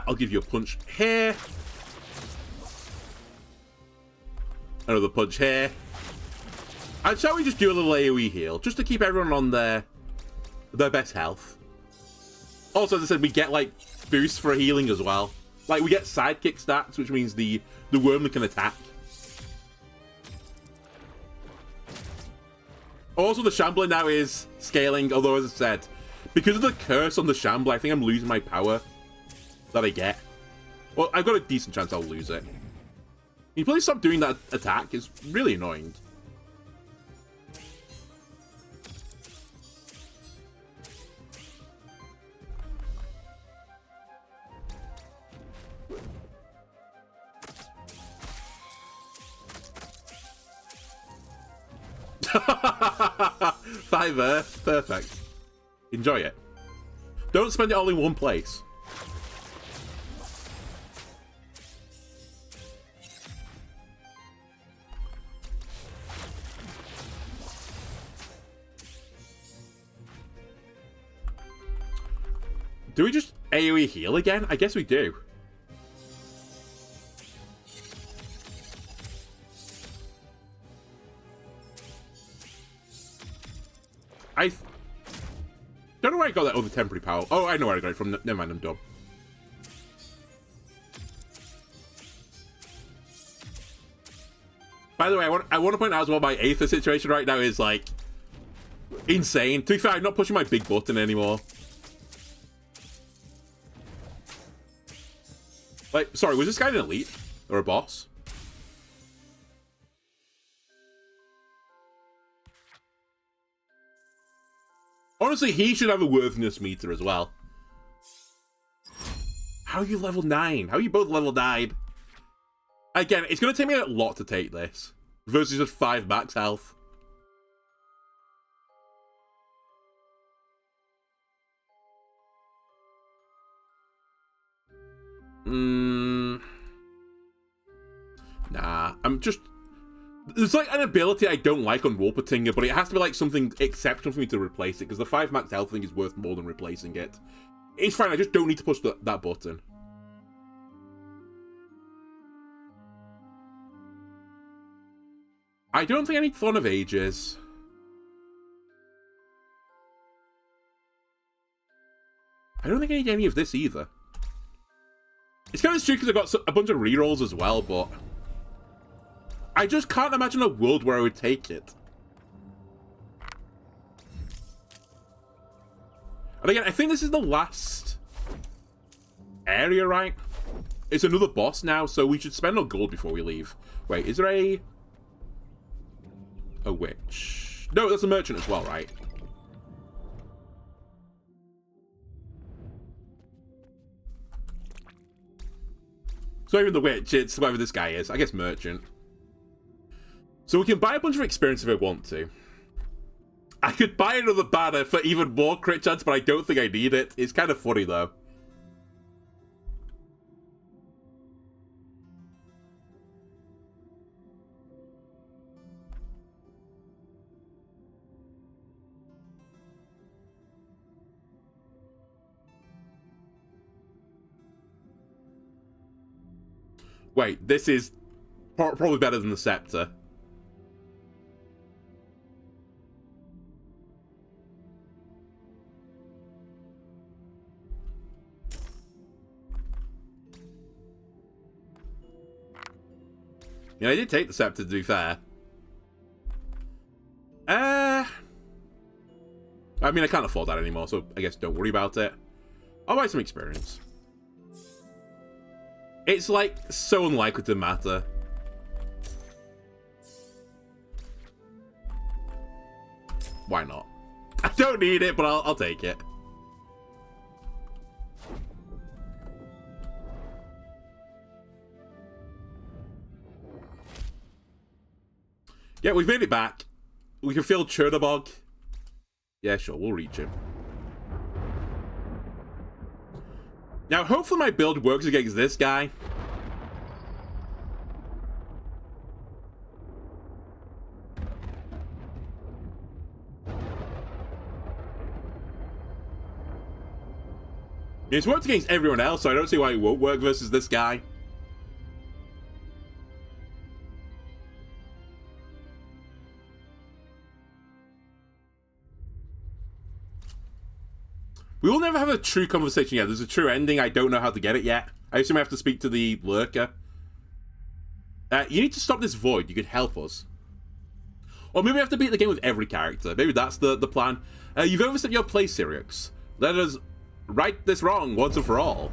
I'll give you a punch here. Another punch here. And shall we just do a little AoE heal? Just to keep everyone on their best health. Also, as I said, we get, like, boosts for healing as well. Like, we get sidekick stats, which means the wormling can attack. Also, the Shambler now is scaling, although, as I said, because of the curse on the Shambler, I think I'm losing my power that I get. Well, I've got a decent chance I'll lose it. Can you please stop doing that attack? It's really annoying. Five Earth. Perfect. Enjoy it. Don't spend it all in one place. Do we just AoE heal again? I guess we do. I don't know where I got that other temporary power. Oh, I know where I got it from. Never mind, I'm dumb. By the way, I want to point out as well, my aether situation right now is, like, insane. To be fair, I'm not pushing my big button anymore. Like, sorry, was this guy an elite? Or a boss? Honestly, he should have a worthiness meter as well. How are you level 9? How are you both level 9? Again, it's going to take me a lot to take this. Versus just 5 max health. Nah, I'm just... There's like an ability I don't like on Wolpertinger, but it has to be like something exceptional for me to replace it, because the 5 max health thing is worth more than replacing it. It's fine, I just don't need to push that button. I don't think I need Fun of Ages. I don't think I need any of this either. It's kind of stupid because I've got a bunch of rerolls as well, but I just can't imagine a world where I would take it. And again, I think this is the last area, right? It's another boss now, so we should spend our gold before we leave. Wait, is there a witch? No, that's a merchant as well, right? It's not even the witch, it's whoever this guy is. I guess merchant. So we can buy a bunch of experience if I want to. I could buy another banner for even more crit chance, but I don't think I need it. It's kind of funny, though. Wait, this is probably better than the scepter. Yeah, I did take the scepter, to be fair. I mean, I can't afford that anymore, so I guess don't worry about it. I'll buy some experience. It's, like, so unlikely to matter. Why not? I don't need it, but I'll take it. Yeah, we've made it back. We can feel Chernobog. Yeah, sure, we'll reach him. Now, hopefully my build works against this guy. It's worked against everyone else, so I don't see why it won't work versus this guy. We will never have a true conversation yet. There's a true ending. I don't know how to get it yet. I assume I have to speak to the lurker. You need to stop this void. You could help us. Or maybe we have to beat the game with every character. Maybe that's the plan. You've overstepped your place, Sirius. Let us right this wrong once and for all.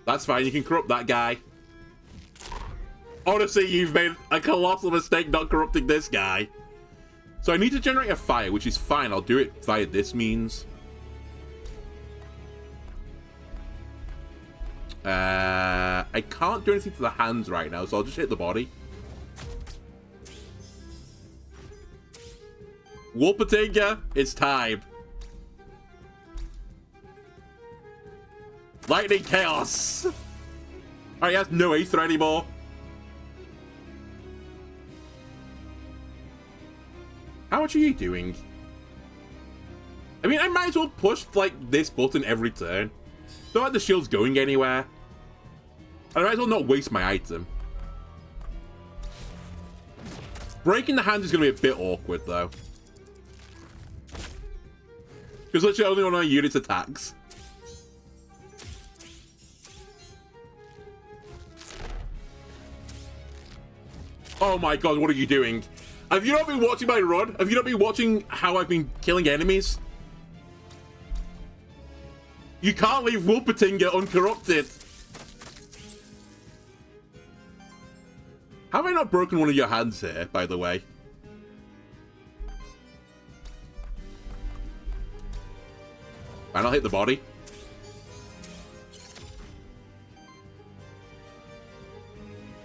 That's fine. You can corrupt that guy. Honestly, you've made a colossal mistake not corrupting this guy. So I need to generate a fire, which is fine. I'll do it via this means. I can't do anything to the hands right now, so I'll just hit the body. Wolpertinger, it's time. Lightning Chaos. Alright, he has no aether anymore. How much are you doing? I mean, I might as well push, like, this button every turn. Don't like the shield's going anywhere. And I might as well not waste my item. Breaking the hands is going to be a bit awkward, though. Because literally only one of my units attacks. Oh my god, what are you doing? Have you not been watching my run? Have you not been watching how I've been killing enemies? You can't leave Wolpertinger uncorrupted. Have I not broken one of your hands here, by the way? And I'll hit the body.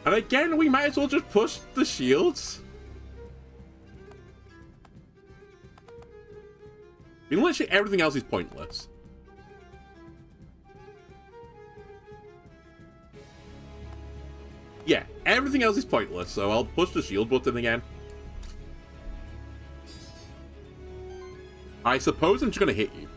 And again, we might as well just push the shields. I mean, literally everything else is pointless. Yeah, everything else is pointless, so I'll push the shield button again. I suppose I'm just gonna hit you.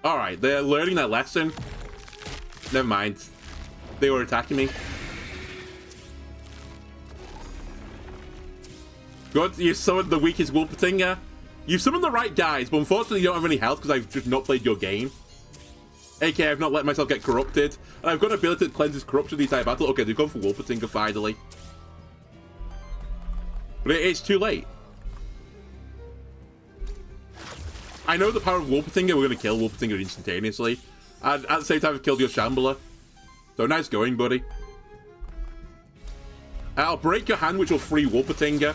Alright, they're learning that lesson. Never mind. They were attacking me. Good, you summoned the weakest Wolpertinger. You've summoned the right guys, but unfortunately you don't have any health because I've just not played your game. AKA, I've not let myself get corrupted. And I've got an ability that cleanses corruption the entire battle. Okay, they've gone for Wolpertinger finally. But it's too late. I know the power of Wolpertinger. We're going to kill Wolpertinger instantaneously. And at the same time, I've killed your Shambler. So nice going, buddy. I'll break your hand, which will free Wolpertinger.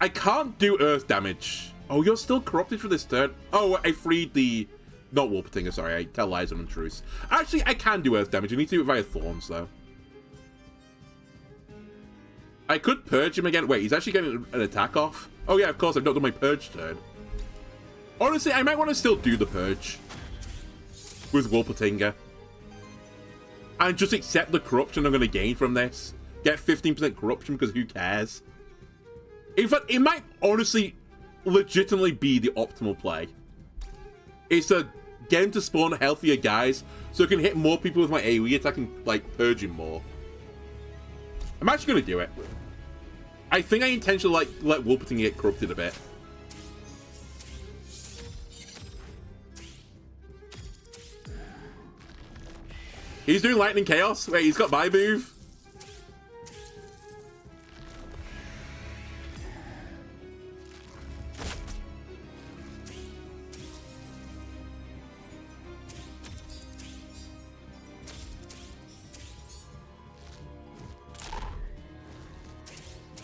I can't do earth damage. Oh, you're still corrupted for this turn. Oh, I freed the... Not Wolpertinger, sorry. I tell lies and untruths. Actually, I can do earth damage. I need to do it via Thorns, though. I could purge him again. Wait, he's actually getting an attack off? Oh, yeah, of course. I've not done my purge turn. Honestly, I might want to still do the purge with Wolpertinger. And just accept the corruption I'm going to gain from this. Get 15% corruption, because who cares? In fact, it might honestly legitimately be the optimal play. It's to get him to spawn healthier guys so I can hit more people with my AoE attack and, like, purge him more. I'm actually going to do it. I think I intentionally, like, let Wolpertinger get corrupted a bit. He's doing Lightning Chaos. Wait, he's got my move.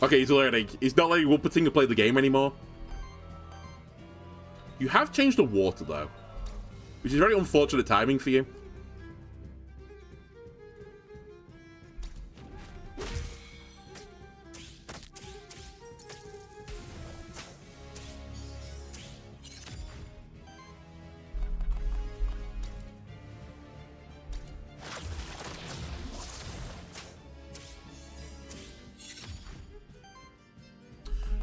Okay, he's learning. He's not letting Wolpertinger play the game anymore. You have changed the water, though. Which is very unfortunate timing for you.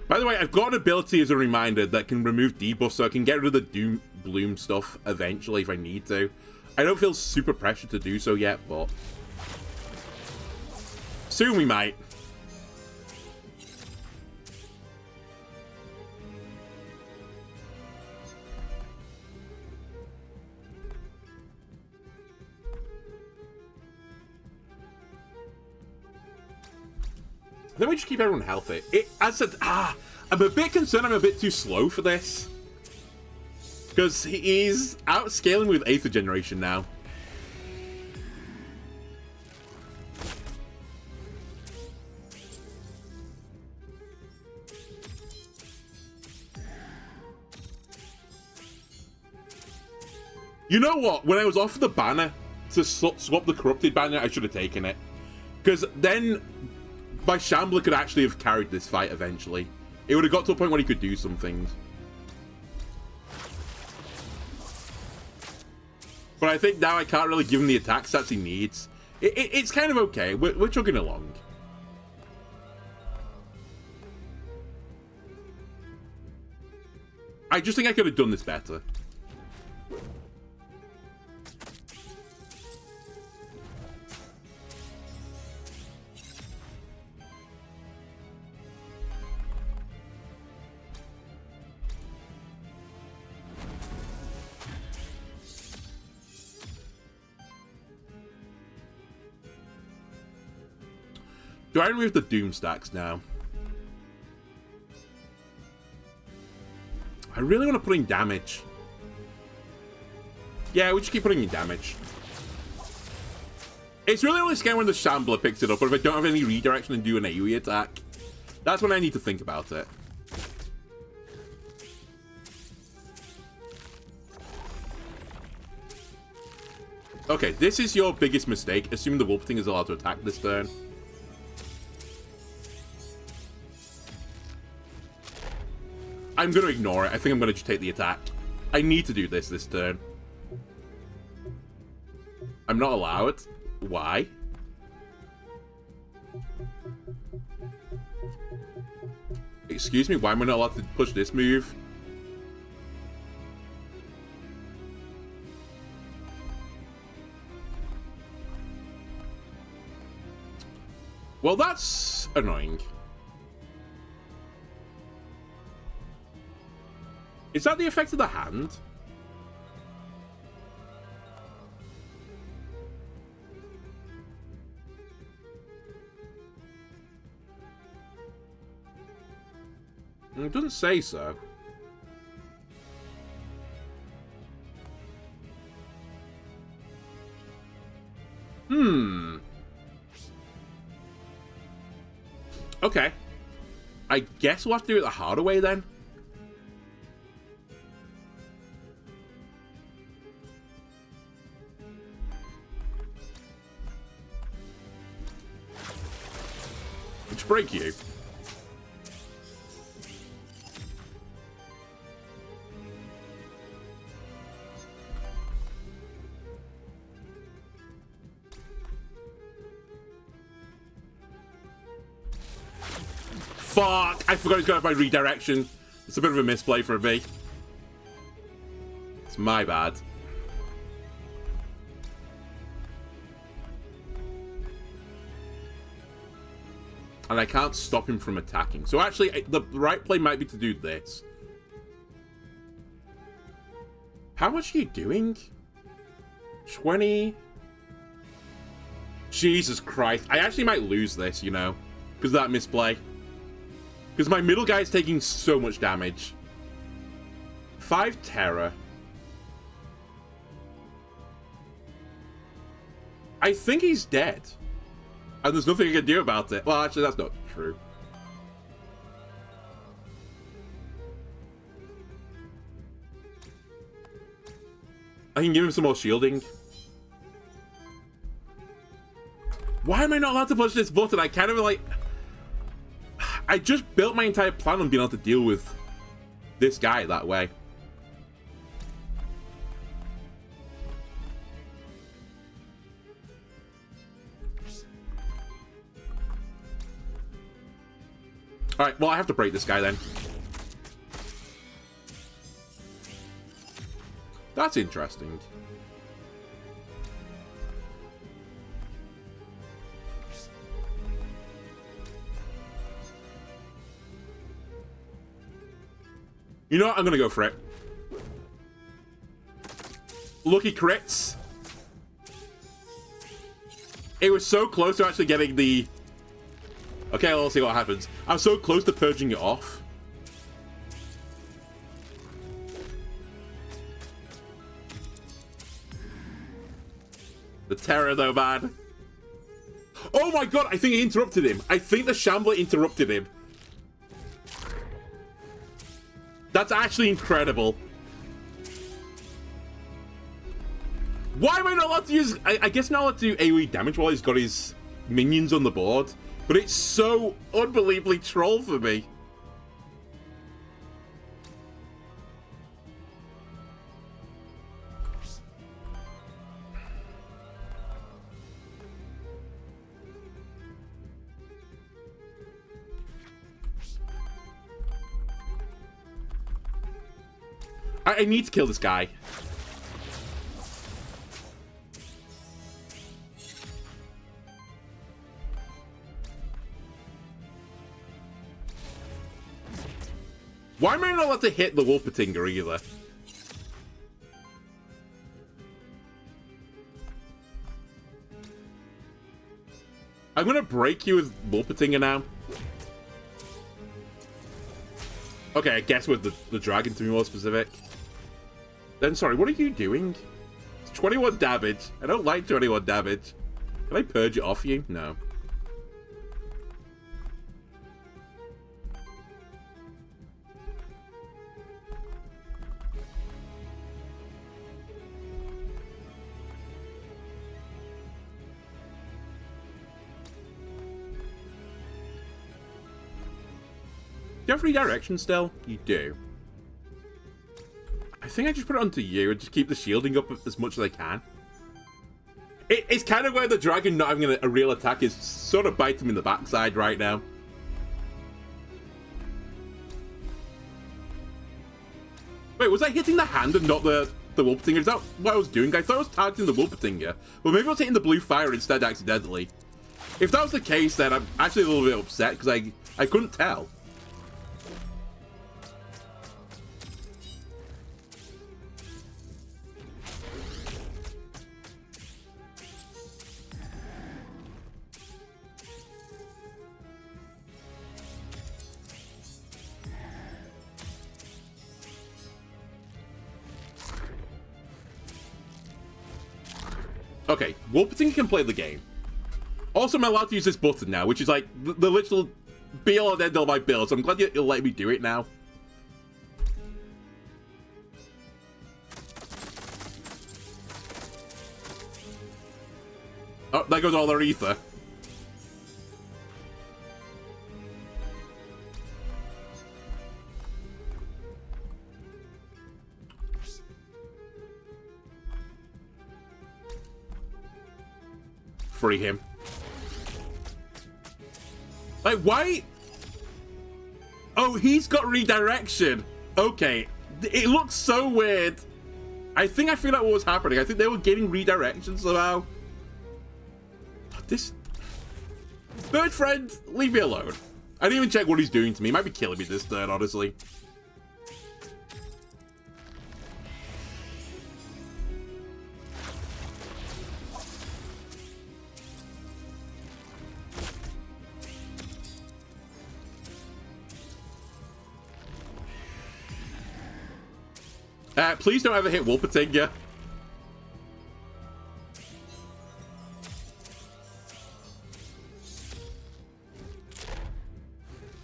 By the way, I've got an ability as a reminder that can remove debuffs, so I can get rid of the Doom Bloom stuff eventually if I need to. I don't feel super pressured to do so yet, but soon we might. I think we just keep everyone healthy. As I said, I'm a bit concerned I'm a bit too slow for this. Because he's outscaling with Aether generation now. You know what? When I was offered the banner to swap the corrupted banner, I should have taken it. Because then my Shambler could actually have carried this fight eventually. It would have got to a point where he could do some things. But I think now I can't really give him the attack stats he needs. It's kind of okay. We're chugging along. I just think I could have done this better. Do I remove the Doom stacks now? I really want to put in damage. Yeah, we just keep putting in damage. It's really only scary when the Shambler picks it up, or if I don't have any redirection and do an AoE attack. That's when I need to think about it. Okay, this is your biggest mistake, assuming the Wolpertinger is allowed to attack this turn. I'm going to ignore it. I think I'm going to just take the attack. I need to do this turn. I'm not allowed. Why? Excuse me, why am I not allowed to push this move? Well, that's annoying. Is that the effect of the hand? It doesn't say so. Okay. I guess we'll have to do it the harder way then. Which break you. Fuck! I forgot he's got my redirection. It's a bit of a misplay for me. It's my bad. And I can't stop him from attacking. So actually, the right play might be to do this. How much are you doing? 20? Jesus Christ. I actually might lose this, you know, because of that misplay. Because my middle guy is taking so much damage. 5 terror. I think he's dead. And there's nothing I can do about it. Well, actually, that's not true. I can give him some more shielding. Why am I not allowed to push this button? I kind of like... I just built my entire plan on being able to deal with this guy that way. Alright, well, I have to break this guy then. That's interesting. You know what? I'm gonna go for it. Lucky crits. It was so close to actually getting the... Okay, let's see what happens. I'm so close to purging it off. The terror, though, man. Oh my god, I think it interrupted him. I think the Shambler interrupted him. That's actually incredible. Why am I not allowed to use... I guess not allowed to do AoE damage while he's got his minions on the board. But it's so unbelievably troll for me. I need to kill this guy. Why am I not allowed to hit the Wolpertinger either? I'm gonna break you with Wolpertinger now. Okay, I guess with the dragon to be more specific. Then, sorry, what are you doing? It's 21 damage. I don't like 21 damage. Can I purge it off you? No. Do you have redirection still? You do. think I just put it onto you and just keep the shielding up as much as I can. It's kind of where the dragon not having a real attack is sort of biting him in the backside right now. Wait, was I hitting the hand and not the Wolpertinger? Is that what I was doing? I thought I was targeting the Wolpertinger. Well, maybe I was hitting the blue fire instead accidentally. If that was the case, then I'm actually a little bit upset because I couldn't tell. Okay, Wolpertinger can play the game. Also, I'm allowed to use this button now, which is like the literal be-all and end-all of my build, so I'm glad you'll let me do it now. Oh, there goes all their ether. Free him. Like, why? Oh, he's got redirection. Okay. It looks so weird. I think I figured out what was happening. I think they were getting redirection somehow. This... Bird friend, leave me alone. I didn't even check what he's doing to me. He might be killing me this turn, honestly. Please don't ever hit Wolpertinger.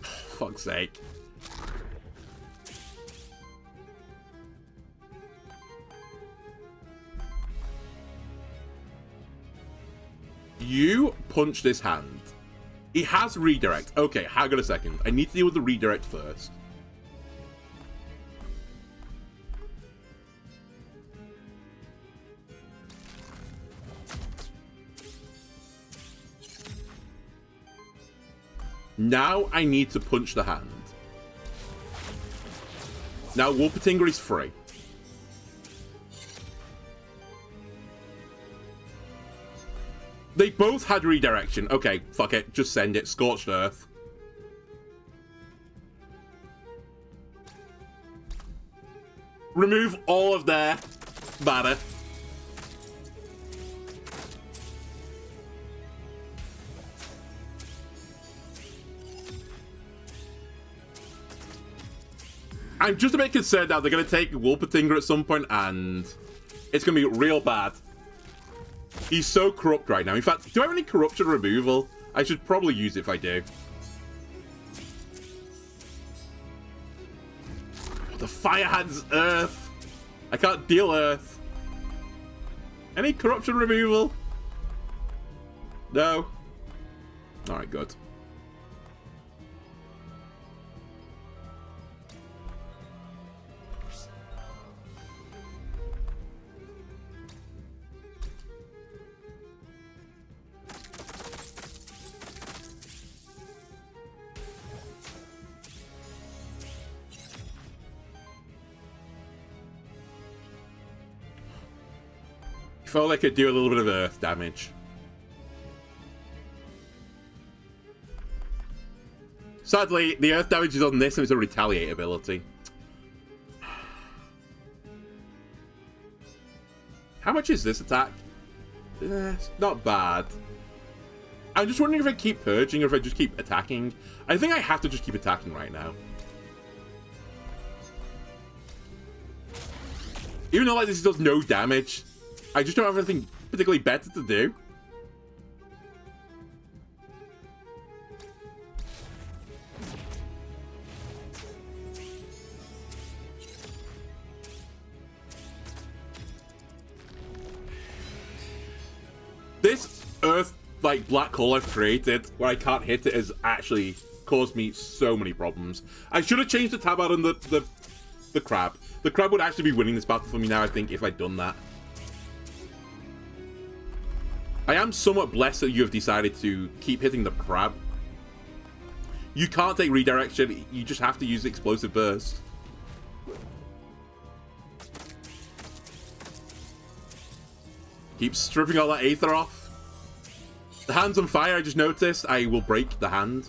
Fuck's sake. You punch this hand. He has redirect. Okay, hang on a second. I need to deal with the redirect first. Now I need to punch the hand. Now Wolpertinger is free. They both had redirection. Okay, fuck it. Just send it. Scorched Earth. Remove all of their mana. I'm just a bit concerned now they're going to take Wolpertinger at some point and it's going to be real bad. He's so corrupt right now. In fact, do I have any corruption removal? I should probably use it if I do. The fire hand's Earth. I can't deal Earth. Any corruption removal? No. Alright, good. Felt like I could do a little bit of earth damage. Sadly, the earth damage is on this and it's a retaliate ability. How much is this attack? It's not bad. I'm just wondering if I keep purging or if I just keep attacking. I think I have to just keep attacking right now. Even though like this does no damage, I just don't have anything particularly better to do. This earth, like, black hole I've created, where I can't hit it, has actually caused me so many problems. I should have changed the tab out on the crab. The crab would actually be winning this battle for me now, I think, if I'd done that. I am somewhat blessed that you have decided to keep hitting the crab. You can't take redirection, you just have to use the explosive burst. Keep stripping all that aether off. The hand's on fire, I just noticed. I will break the hand.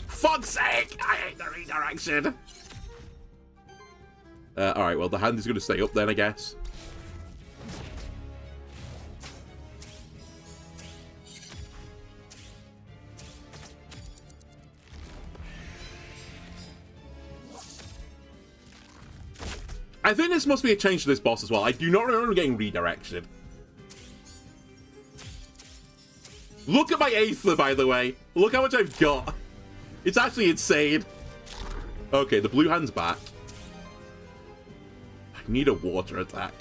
Fuck's sake! I hate the redirection! Alright, well, the hand is going to stay up then, I guess. I think this must be a change to this boss as well. I do not remember getting redirected. Look at my aether, by the way. Look how much I've got. It's actually insane. Okay, the blue hand's back. I need a water attack.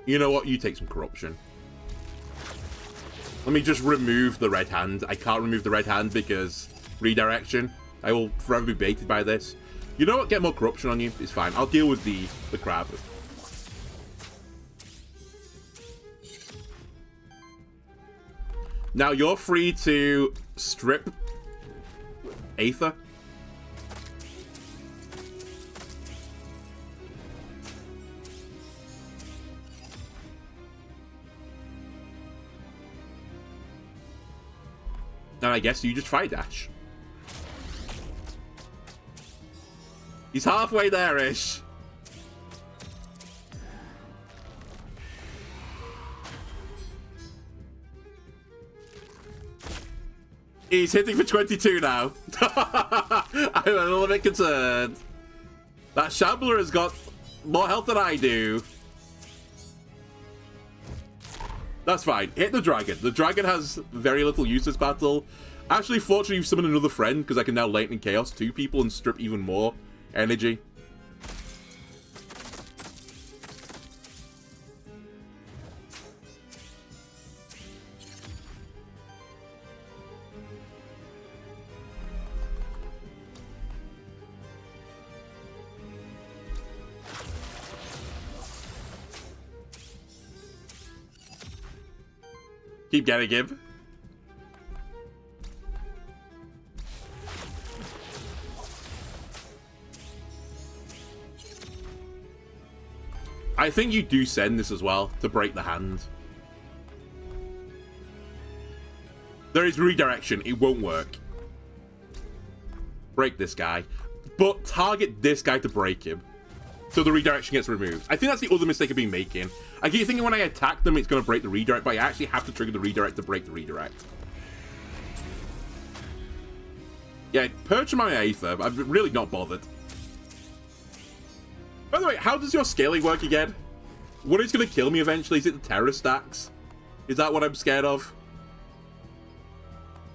You know what? You take some corruption. Let me just remove the red hand. I can't remove the red hand because redirection. I will forever be baited by this. You know what? Get more corruption on you. It's fine. I'll deal with the crab. Now you're free to strip aether. And I guess you just fire dash. He's halfway there-ish. He's hitting for 22 now. I'm a little bit concerned. That Shambler has got more health than I do. That's fine. Hit the dragon. The dragon has very little use this battle. Actually, fortunately, you've summoned another friend because I can now Lightning Chaos 2 people and strip even more energy. Keep getting him. I think you do send this as well to break the hand. There is redirection. It won't work. Break this guy. But target this guy to break him. So the redirection gets removed. I think that's the other mistake I've been making. I keep thinking when I attack them, it's going to break the redirect, but I actually have to trigger the redirect to break the redirect. Yeah, purge my aether. I'm really not bothered. By the way, how does your scaling work again? What is going to kill me eventually? Is it the terror stacks? Is that what I'm scared of?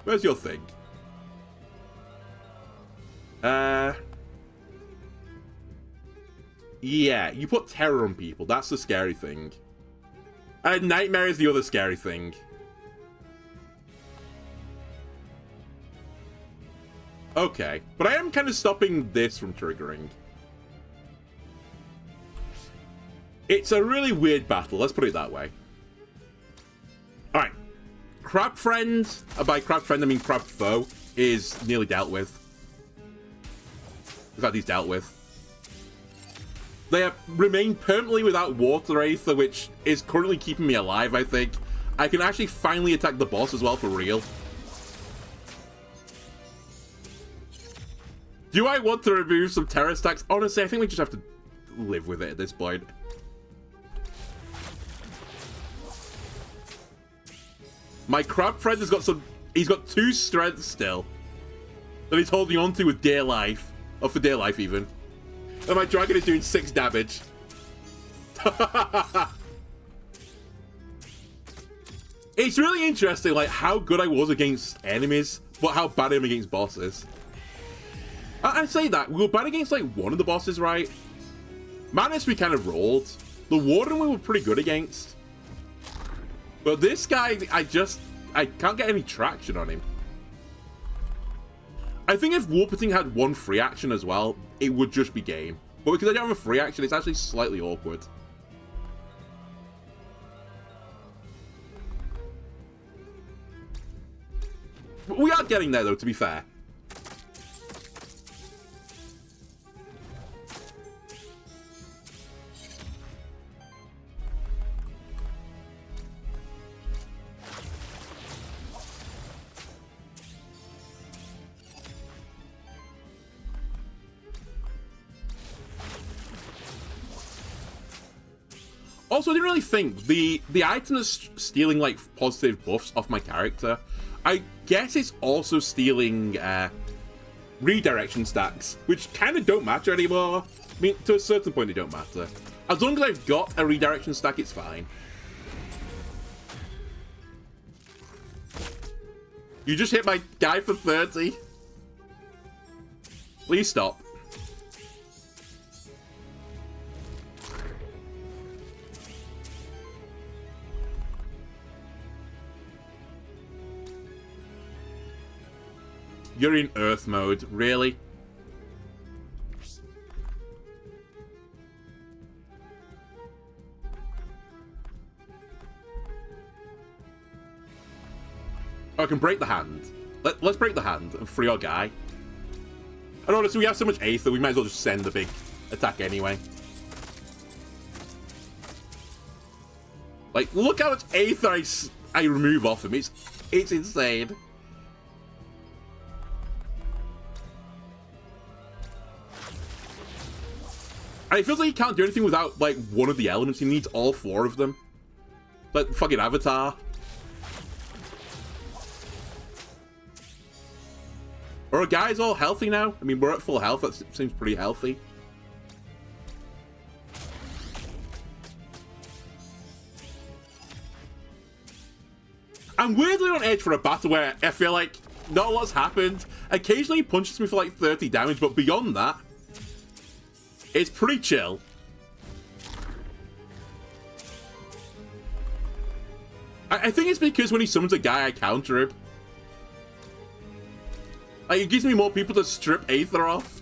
Where's your thing? Yeah, you put terror on people. That's the scary thing. And nightmare is the other scary thing. Okay, but I am kind of stopping this from triggering. It's a really weird battle, let's put it that way. Alright. Crab Friend, by Crab Friend I mean Crab Foe, is nearly dealt with. In fact, he's dealt with. They remain permanently without water aether, which is currently keeping me alive, I think. I can actually finally attack the boss as well, for real. Do I want to remove some terror stacks? Honestly, I think we just have to live with it at this point. My crab friend has got some... He's got 2 strength still. That he's holding on to with dear life. Or for dear life, even. And my dragon is doing 6 damage. It's really interesting, like, how good I was against enemies, but how bad I am against bosses. I say that. We were bad against, like, one of the bosses, right? Manus we kind of rolled. The Warden we were pretty good against. But this guy, I can't get any traction on him. I think if Warpating had one free action as well, it would just be game. But because I don't have a free action, it's actually slightly awkward. We are getting there, though, to be fair. Also, I didn't really think the item is stealing like positive buffs off my character. I guess it's also stealing redirection stacks, which kind of don't matter anymore. I mean, to a certain point, they don't matter. As long as I've got a redirection stack, it's fine. You just hit my guy for 30. Please stop. You're in Earth mode, really? Oh, I can break the hand. Let's break the hand and free our guy. And honestly, we have so much aether, we might as well just send the big attack anyway. Like, look how much aether I remove off him. It's insane. And it feels like he can't do anything without, like, one of the elements. He needs all four of them. Like, fucking Avatar. Are our guys all healthy now? I mean, we're at full health. That seems pretty healthy. I'm weirdly on edge for a battle where I feel like not a lot's happened. Occasionally he punches me for, like, 30 damage, but beyond that, it's pretty chill. I think it's because when he summons a guy, I counter him. Like, it gives me more people to strip aether off.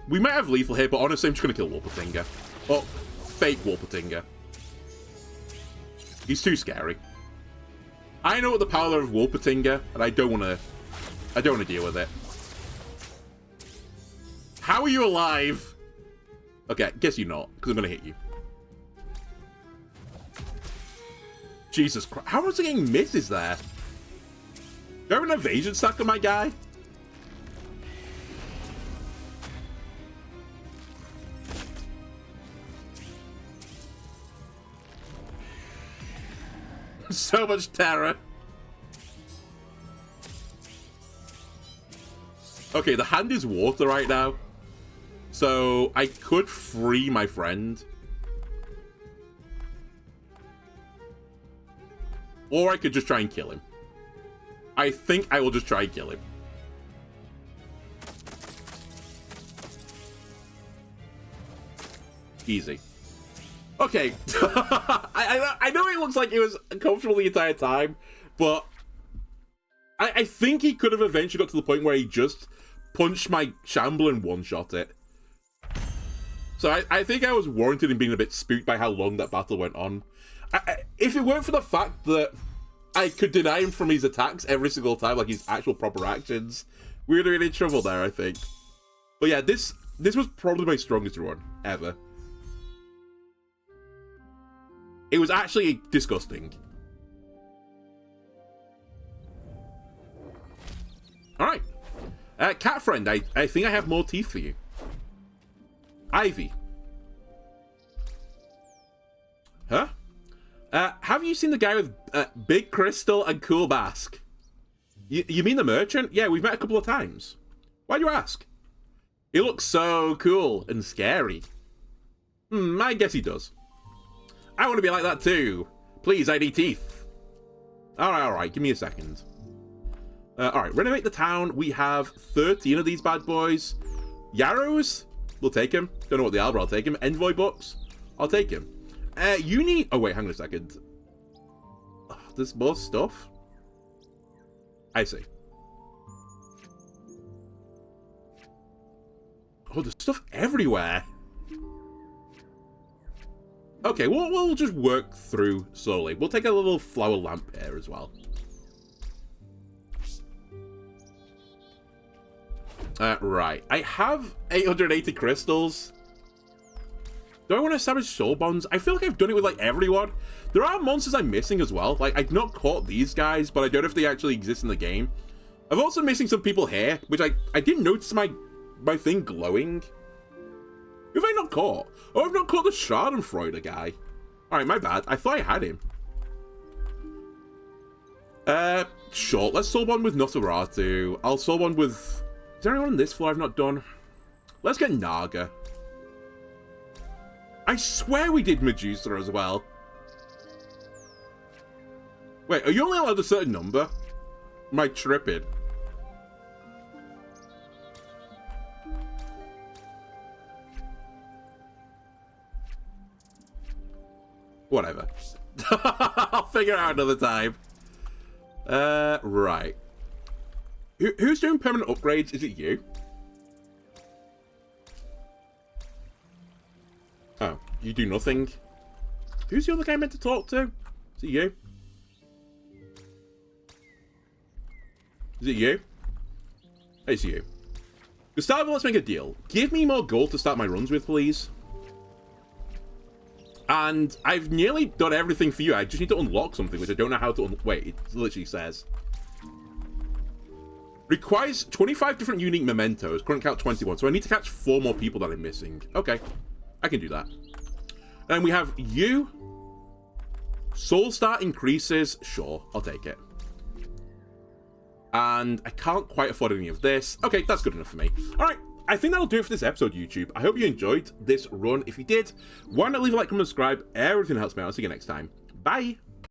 We might have lethal here, but honestly, I'm just going to kill Warpatinga. Oh, fake Warpatinga. He's too scary. I know what the power of Warpatinga, and I don't want to deal with it. How are you alive? Okay, guess you're not, because I'm going to hit you. Jesus Christ. How was I getting misses there? Do I have an evasion stack on my guy? So much terror. Okay, the hand is water right now. So I could free my friend. Or I could just try and kill him. I think I will just try and kill him. Easy. Okay. I know it looks like it was comfortable the entire time, but I think he could have eventually got to the point where he just punched my Shamble and one-shot it. So I think I was warranted in being a bit spooked by how long that battle went on. If it weren't for the fact that I could deny him from his attacks every single time, like his actual proper actions, we would have been in trouble there, I think. But yeah, this was probably my strongest run ever. It was actually disgusting. Alright. Cat friend, I think I have more teeth for you. Ivy. Huh? Have you seen the guy with Big Crystal and Cool Mask? You mean the merchant? Yeah, we've met a couple of times. Why'd you ask? He looks so cool and scary. I guess he does. I want to be like that too. Please, I need teeth. All right. Give me a second. All right, renovate the town. We have 13 of these bad boys. Yarrows, we'll take him. Don't know what they are, but I'll take him. Envoy books, I'll take him. You need... Oh, wait, hang on a second. Oh, there's more stuff? I see. Oh, there's stuff everywhere. Okay, we'll just work through slowly. We'll take a little flower lamp here as well. Right. I have 880 crystals. Do I want to establish soul bonds? I feel like I've done it with, like, everyone. There are monsters I'm missing as well. Like, I've not caught these guys, but I don't know if they actually exist in the game. I'm also missing some people here, which I didn't notice my thing glowing. Who have I not caught? Oh, I've not caught the Schadenfreude guy. Alright, my bad. I thought I had him. Sure. Let's soul bond with Nosferatu. I'll soul bond with... Is there anyone on this floor I've not done? Let's get Naga. I swear we did Medusa as well. Wait, are you only allowed a certain number? Am I tripping? Whatever. I'll figure it out another time. Right. Who's doing permanent upgrades? Is it you? Oh, you do nothing? Who's the other guy meant to talk to? Is it you? Is it you? It's you. Gustavo, let's make a deal. Give me more gold to start my runs with, please. And I've nearly done everything for you. I just need to unlock something, which I don't know how to wait, it literally says. Requires 25 different unique mementos. Current count 21. So I need to catch 4 more people that I'm missing. Okay. I can do that. And we have you. Soul star increases. Sure, I'll take it. And I can't quite afford any of this. Okay, that's good enough for me. Alright, I think that'll do it for this episode, YouTube. I hope you enjoyed this run. If you did, why not leave a like, comment, subscribe. Everything helps me out. I'll see you next time. Bye.